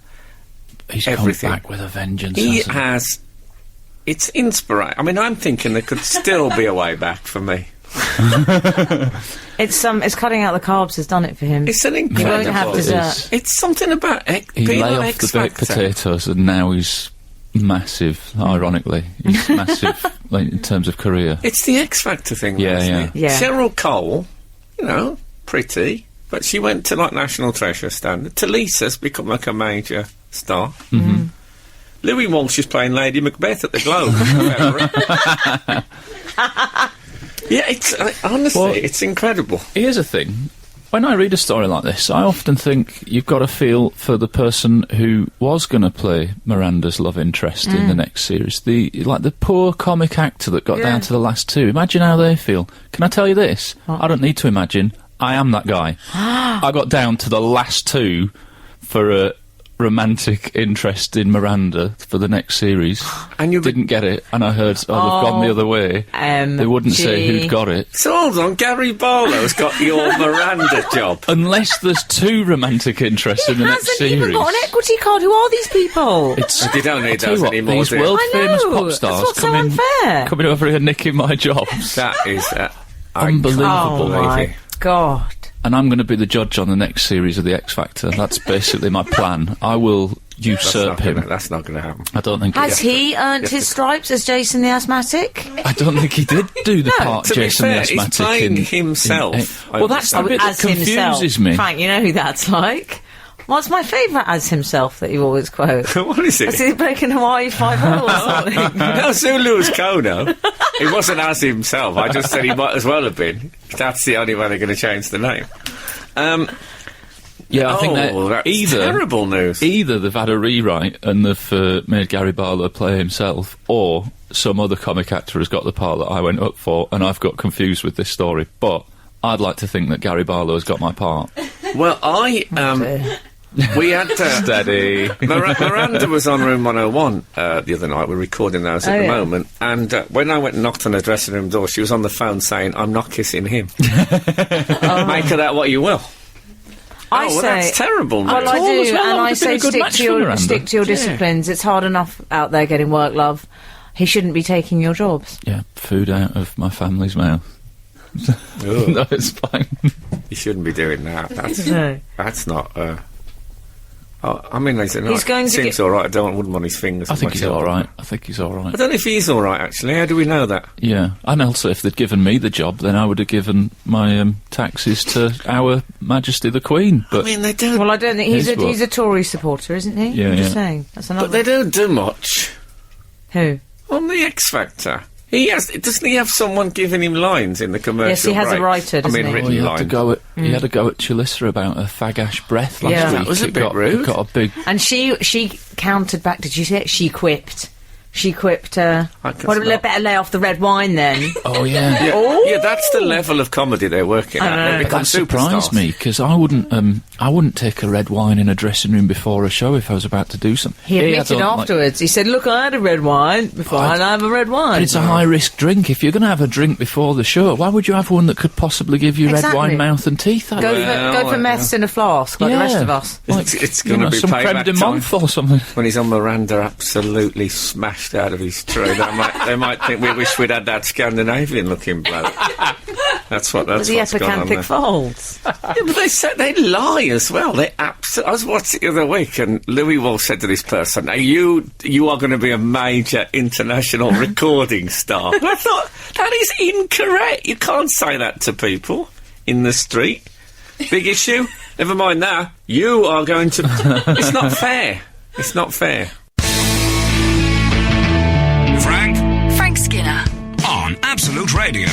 He's Everything. come back with a vengeance, He hasn't he? has. It's inspiring. I mean, I'm thinking there could still be a way back for me. It's cutting out the carbs has done it for him. It's an He incredible. won't have It is. dessert. It's something about He being lay on off the baked X-Factor. potatoes and now he's massive, ironically. He's massive like, in terms of career. It's the X Factor thing, Yeah, isn't yeah. it? Yeah. Cheryl Cole, you know, pretty, but she went to like National Treasure standard. Talisa's become like a major star. Louis Walsh is playing Lady Macbeth at the Globe. Yeah, it's honestly, Well, it's incredible. Here's a thing. when I read a story like this, I often think you've got to feel for the person who was going to play Miranda's love interest in the next series. The poor comic actor that got down to the last two. Imagine how they feel. Can I tell you this? I don't need to imagine. I am that guy. I got down to the last two for a romantic interest in Miranda for the next series, and you didn't get it, and I heard, they've gone the other way. They wouldn't say who'd got it. So hold on, Gary Barlow's got your Miranda job. Unless there's two romantic interests in the next series. He hasn't even got an equity card. Who are these people? You don't need those anymore, these do you? world-famous I know, pop stars that's what's so unfair. coming over here nicking my jobs. That is Unbelievable. Oh my God. And I'm going to be the judge on the next series of The X Factor. That's basically my plan. I will usurp him. That's not going to happen. I don't think Has he earned his stripes as Jason the Asthmatic? I don't think he did do the part To be Jason fair, the Asthmatic he's playing himself. well, that's the bit that As himself. confuses me. Frank, you know who that's like. What's my favourite as himself that you always quote? What is it? Is he breaking Hawaii 5-0 or something? No, Zulu's Kono. He wasn't as himself. I just said he might as well have been. That's the only way they're going to change the name. Yeah, I think that's terrible news. Either they've had a rewrite and they've made Gary Barlow play himself, or some other comic actor has got the part that I went up for, and I've got confused with this story. But I'd like to think that Gary Barlow has got my part. Well, we had Steady. Miranda was on Room 101 the other night. We're recording those at the moment. And when I went and knocked on her dressing room door, she was on the phone saying, "I'm not kissing him." Make of that what you will. I say that's terrible. News. Well, I All as do, well, and that I would have been say a good match for Miranda. stick to your disciplines. It's hard enough out there getting work, love. He shouldn't be taking your jobs. Yeah, food out of my family's mouth. No, it's fine. You shouldn't be doing that. No. That's not. I mean, He's going to seems get- all right. I wouldn't want his fingers. I on think my he's children. all right. I think he's all right. I don't know if he's all right. Actually, how do we know that? Yeah, and also if they'd given me the job, then I would have given my taxes to Our Majesty the Queen. But I mean, they don't. Well, I don't think Here's what- he's a Tory supporter, isn't he? Yeah, I'm just yeah. saying. That's another. But they don't do much Who? on the X Factor. Doesn't he have someone giving him lines in the commercial? Yes, he has a breaks? writer, doesn't he? written he had lines. to go at he had to go at Chalissa about her fag-ash breath last Yeah. week. That was a It bit got, rude. It got a big. And she countered back. Did you see it? She quipped. She quipped. I can Well, smell- better lay off the red wine then. Oh yeah. Yeah, that's the level of comedy they're working at. They But become that surprised superstars. me because I wouldn't take a red wine in a dressing room before a show if I was about to do something. He I admitted don't like- afterwards. He said, "Look, I had a red wine before, and I have a red wine." But it's a high-risk drink. If you're going to have a drink before the show, why would you have one that could possibly give you Exactly. red wine mouth and teeth? Go for meths in a flask, like the rest of us. It's going to be some creme payback de time. menthe or something. When he's on Miranda, absolutely smashed out of his tree. They might think we wish we'd had that Scandinavian-looking bloke. That's The what's going on epicanthic there. folds. Yeah, but they lie as well. I was watching the other week, and Louis Wolf said to this person, "Now you are going to be a major international recording star." And I thought, that is incorrect. You can't say that to people in the street. Big issue. Never mind that. You are going to... It's not fair. It's not fair. Frank Skinner. on Absolute Radio.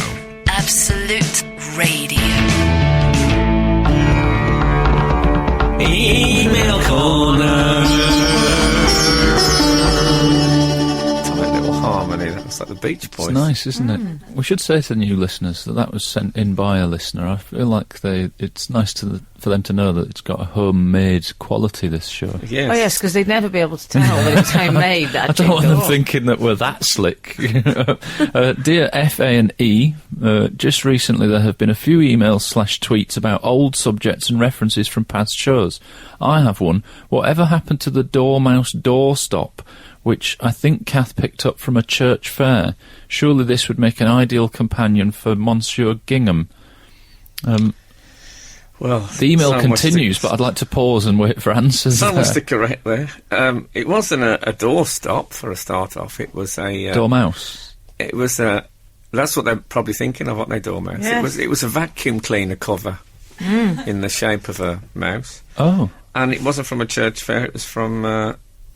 Absolute Radio. Email corner. Tight little harmony. That's like the Beach Boys. It's nice, isn't it? We should say to new listeners that was sent in by a listener. I feel like it's nice for them to know that it's got a homemade quality, this show. Yes. Oh yes, because they'd never be able to tell that it's homemade. That I don't want them jingle. thinking that we're that slick. Dear FA&E, just recently there have been a few emails/tweets about old subjects and references from past shows. I have one. Whatever happened to the Dormouse doorstop, which I think Kath picked up from a church fair? Surely this would make an ideal companion for Monsieur Gingham. Well, The email so much continues, to- but I'd like to pause and wait for answers. So much there. to correct there. It wasn't a doorstop for a start off. It was a... Dormouse. It was a... That's what they're probably thinking of, what they dormouse. Yes. It was a vacuum cleaner cover in the shape of a mouse. Oh. And it wasn't from a church fair, it was from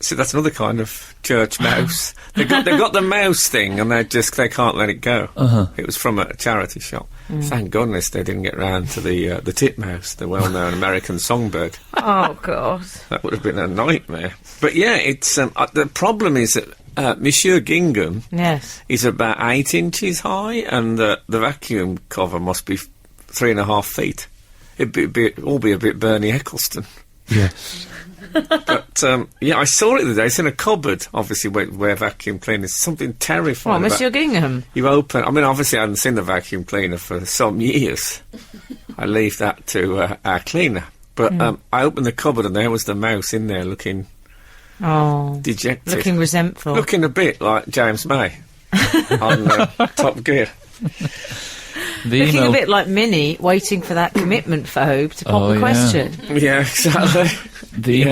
See, that's another kind of church mouse. They got the mouse thing, and they can't let it go. It was from a charity shop. Thank goodness they didn't get round to the titmouse, the well-known American songbird. Oh, God. That would have been a nightmare. But yeah, it's the problem is that Monsieur Gingham is about 8 inches high, and the vacuum cover must be 3.5 feet. It'd all be a bit Bernie Eccleston. Yes. But, I saw it the other day. It's in a cupboard, obviously, where vacuum cleaners. Something terrifying. What, Monsieur Gingham? You open... I mean, obviously, I hadn't seen the vacuum cleaner for some years. I leave that to our cleaner. But I opened the cupboard, and there was the mouse in there looking... dejected. Looking resentful. Looking a bit like James May on Top Gear. Looking a bit like Minnie, waiting for that commitment phobe to pop the question. Yeah, exactly. The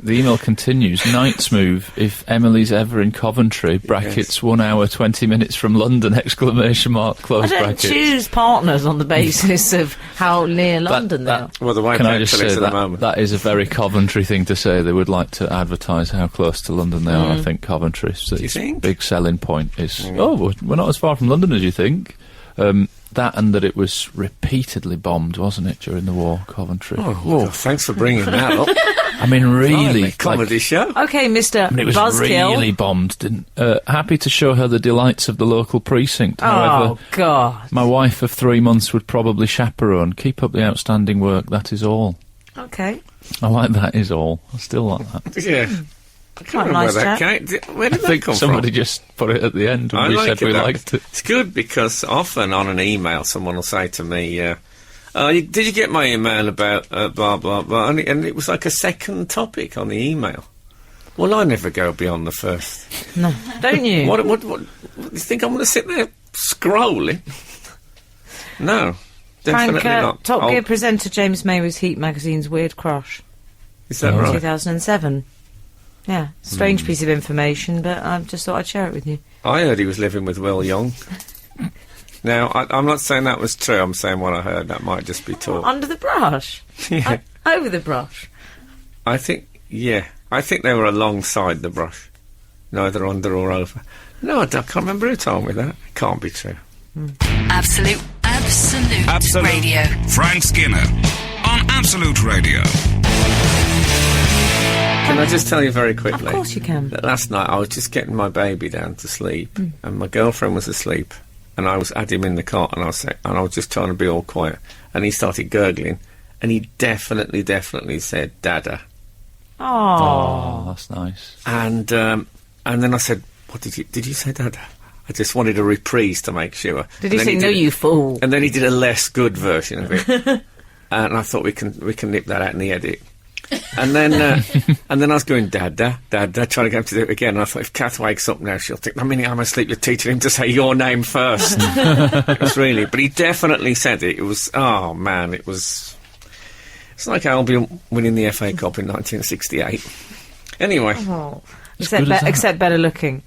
email continues. Night's move. If Emily's ever in Coventry, brackets 1 hour 20 minutes from London, exclamation mark, close I don't brackets. choose partners on the basis of how near London they are. Well, the way Can I just say at the moment. that is a very Coventry thing to say. They would like to advertise how close to London they are. I think Coventry. So Do you think? Big selling point is, we're not as far from London as you think. That and that it was repeatedly bombed, wasn't it, during the war, Coventry? Oh, thanks for bringing that up. I mean, really. Comedy show. Okay, Mr. It was Buzzkill. really bombed. Happy to show her the delights of the local precinct. However, God. my wife of 3 months would probably chaperone. Keep up the outstanding work, that is all. Okay. I like that is all. I still like that. Yeah. I can't remember where that came. Where did that come somebody from? just put it at the end when we said we liked it. It's good because often on an email someone will say to me, did you get my email about blah, blah, blah? And it was like a second topic on the email. Well, I never go beyond the first. No, don't you? What you think I'm going to sit there scrolling? No, definitely Frank, not. Top Gear presenter James May was Heat magazine's Weird Crush. Is that right? 2007. Yeah, strange piece of information, but I just thought I'd share it with you. I heard he was living with Will Young. Now, I'm not saying that was true. I'm saying what I heard. That might just be talk. Under the brush? Yeah. Over the brush? I think they were alongside the brush. Neither under or over. No, I can't remember who told me that. It can't be true. Absolute Radio. Frank Skinner on Absolute Radio. Can I just tell you very quickly? Of course you can. That last night I was just getting my baby down to sleep, and my girlfriend was asleep, and I had him in the cot, and I was just trying to be all quiet, and he started gurgling, and he definitely said "Dada." Oh, that's nice. And then I said, "What did you say, Dada?" I just wanted a reprise to make sure. Did he say, "No, you fool"? And then he did a less good version of it, and I thought we can nip that out in the edit. And then I was going, Dada, trying to get him to do it again. And I thought, if Kath wakes up now, she'll think, the minute I'm asleep, you're teaching him to say your name first. It was really... But he definitely said it. It was... Oh, man, it was... It's like Albion winning the FA Cup in 1968. Anyway. Oh, except better looking.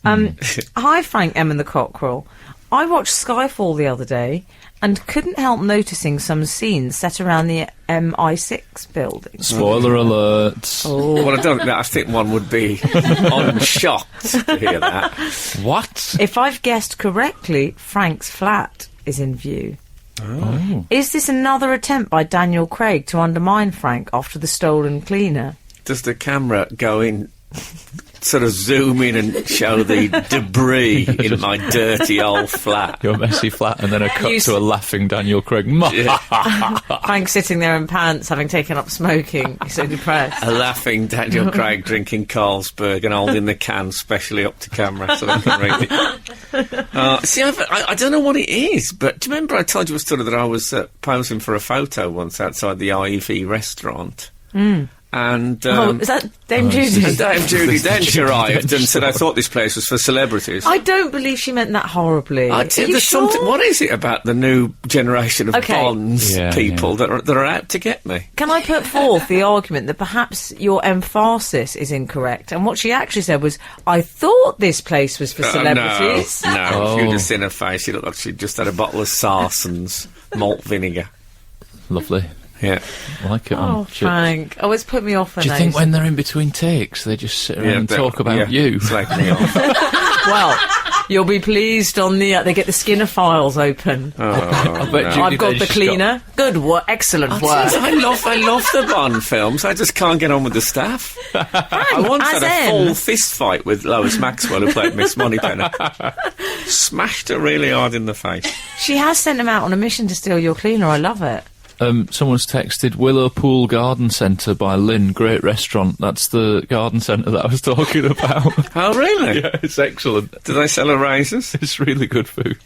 Hi, Frank M and the Cockerel. I watched Skyfall the other day and couldn't help noticing some scenes set around the MI6 building. Spoiler alert. Oh. Well, I think one would be unshocked to hear that. What? If I've guessed correctly, Frank's flat is in view. Oh. Is this another attempt by Daniel Craig to undermine Frank after the stolen cleaner? Does the camera go in... sort of zoom in and show the debris in my dirty old flat. Your messy flat, and then a cut to a laughing Daniel Craig. Frank sitting there in pants, having taken up smoking. He's so depressed. A laughing Daniel Craig drinking Carlsberg and holding the can specially up to camera so I can read it. See, I don't know what it is, but do you remember I told you a story that I was posing for a photo once outside the Ivy restaurant? And is that Dame Judy? And Dame Judy Dench arrived and said, I thought this place was for celebrities. I don't believe she meant that horribly. There's something. What is it about the new generation of Bonds people that are out to get me? Can I put forth the argument that perhaps your emphasis is incorrect, and what she actually said was, I thought this place was for celebrities. No. If you'd have seen her face, she looked like she'd just had a bottle of Sarson's malt vinegar. Lovely. Yeah. Like it Oh, on chips. Frank. Oh, it's put me off. Do you think when they're in between takes, they just sit around and talk about you? Slag me off. Well, you'll be pleased on the... they get the Skinner files open. I bet Judy I've got Dench the cleaner. Good work. Excellent work. I love the Bond films. I just can't get on with the staff. I once had a full fist fight with Lois Maxwell, who played Miss Moneypenny. Smashed her really hard in the face. She has sent him out on a mission to steal your cleaner. I love it. Someone's texted Willow Pool Garden Centre by Lynn, great restaurant. That's the garden centre that I was talking about. Oh, really? Yeah, it's excellent. Do they sell erasers? It's really good food.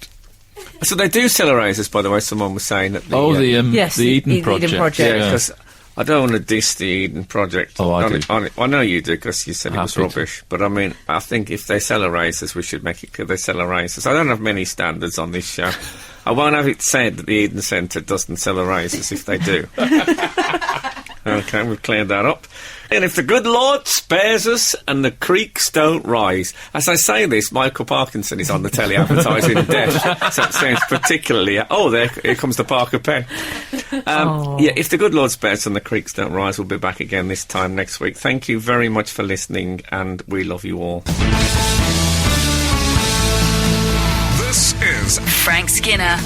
So they do sell erasers, by the way, someone was saying. At the, yes, the Eden Project. Eden Project. Yeah, because I don't want to diss the Eden Project. Oh, I do. I know you do, because you said it was Happy rubbish. But I mean, I think if they sell erasers, we should make it clear they sell erasers. I don't have many standards on this show. I won't have it said that the Eden Centre doesn't sell erasers if they do. Okay, we've cleared that up. And if the good Lord spares us and the creeks don't rise. As I say this, Michael Parkinson is on the telly advertising death. So it sounds particularly... Oh, here comes the Parker pen. Yeah, if the good Lord spares us and the creeks don't rise, we'll be back again this time next week. Thank you very much for listening, and we love you all. This is Frank Skinner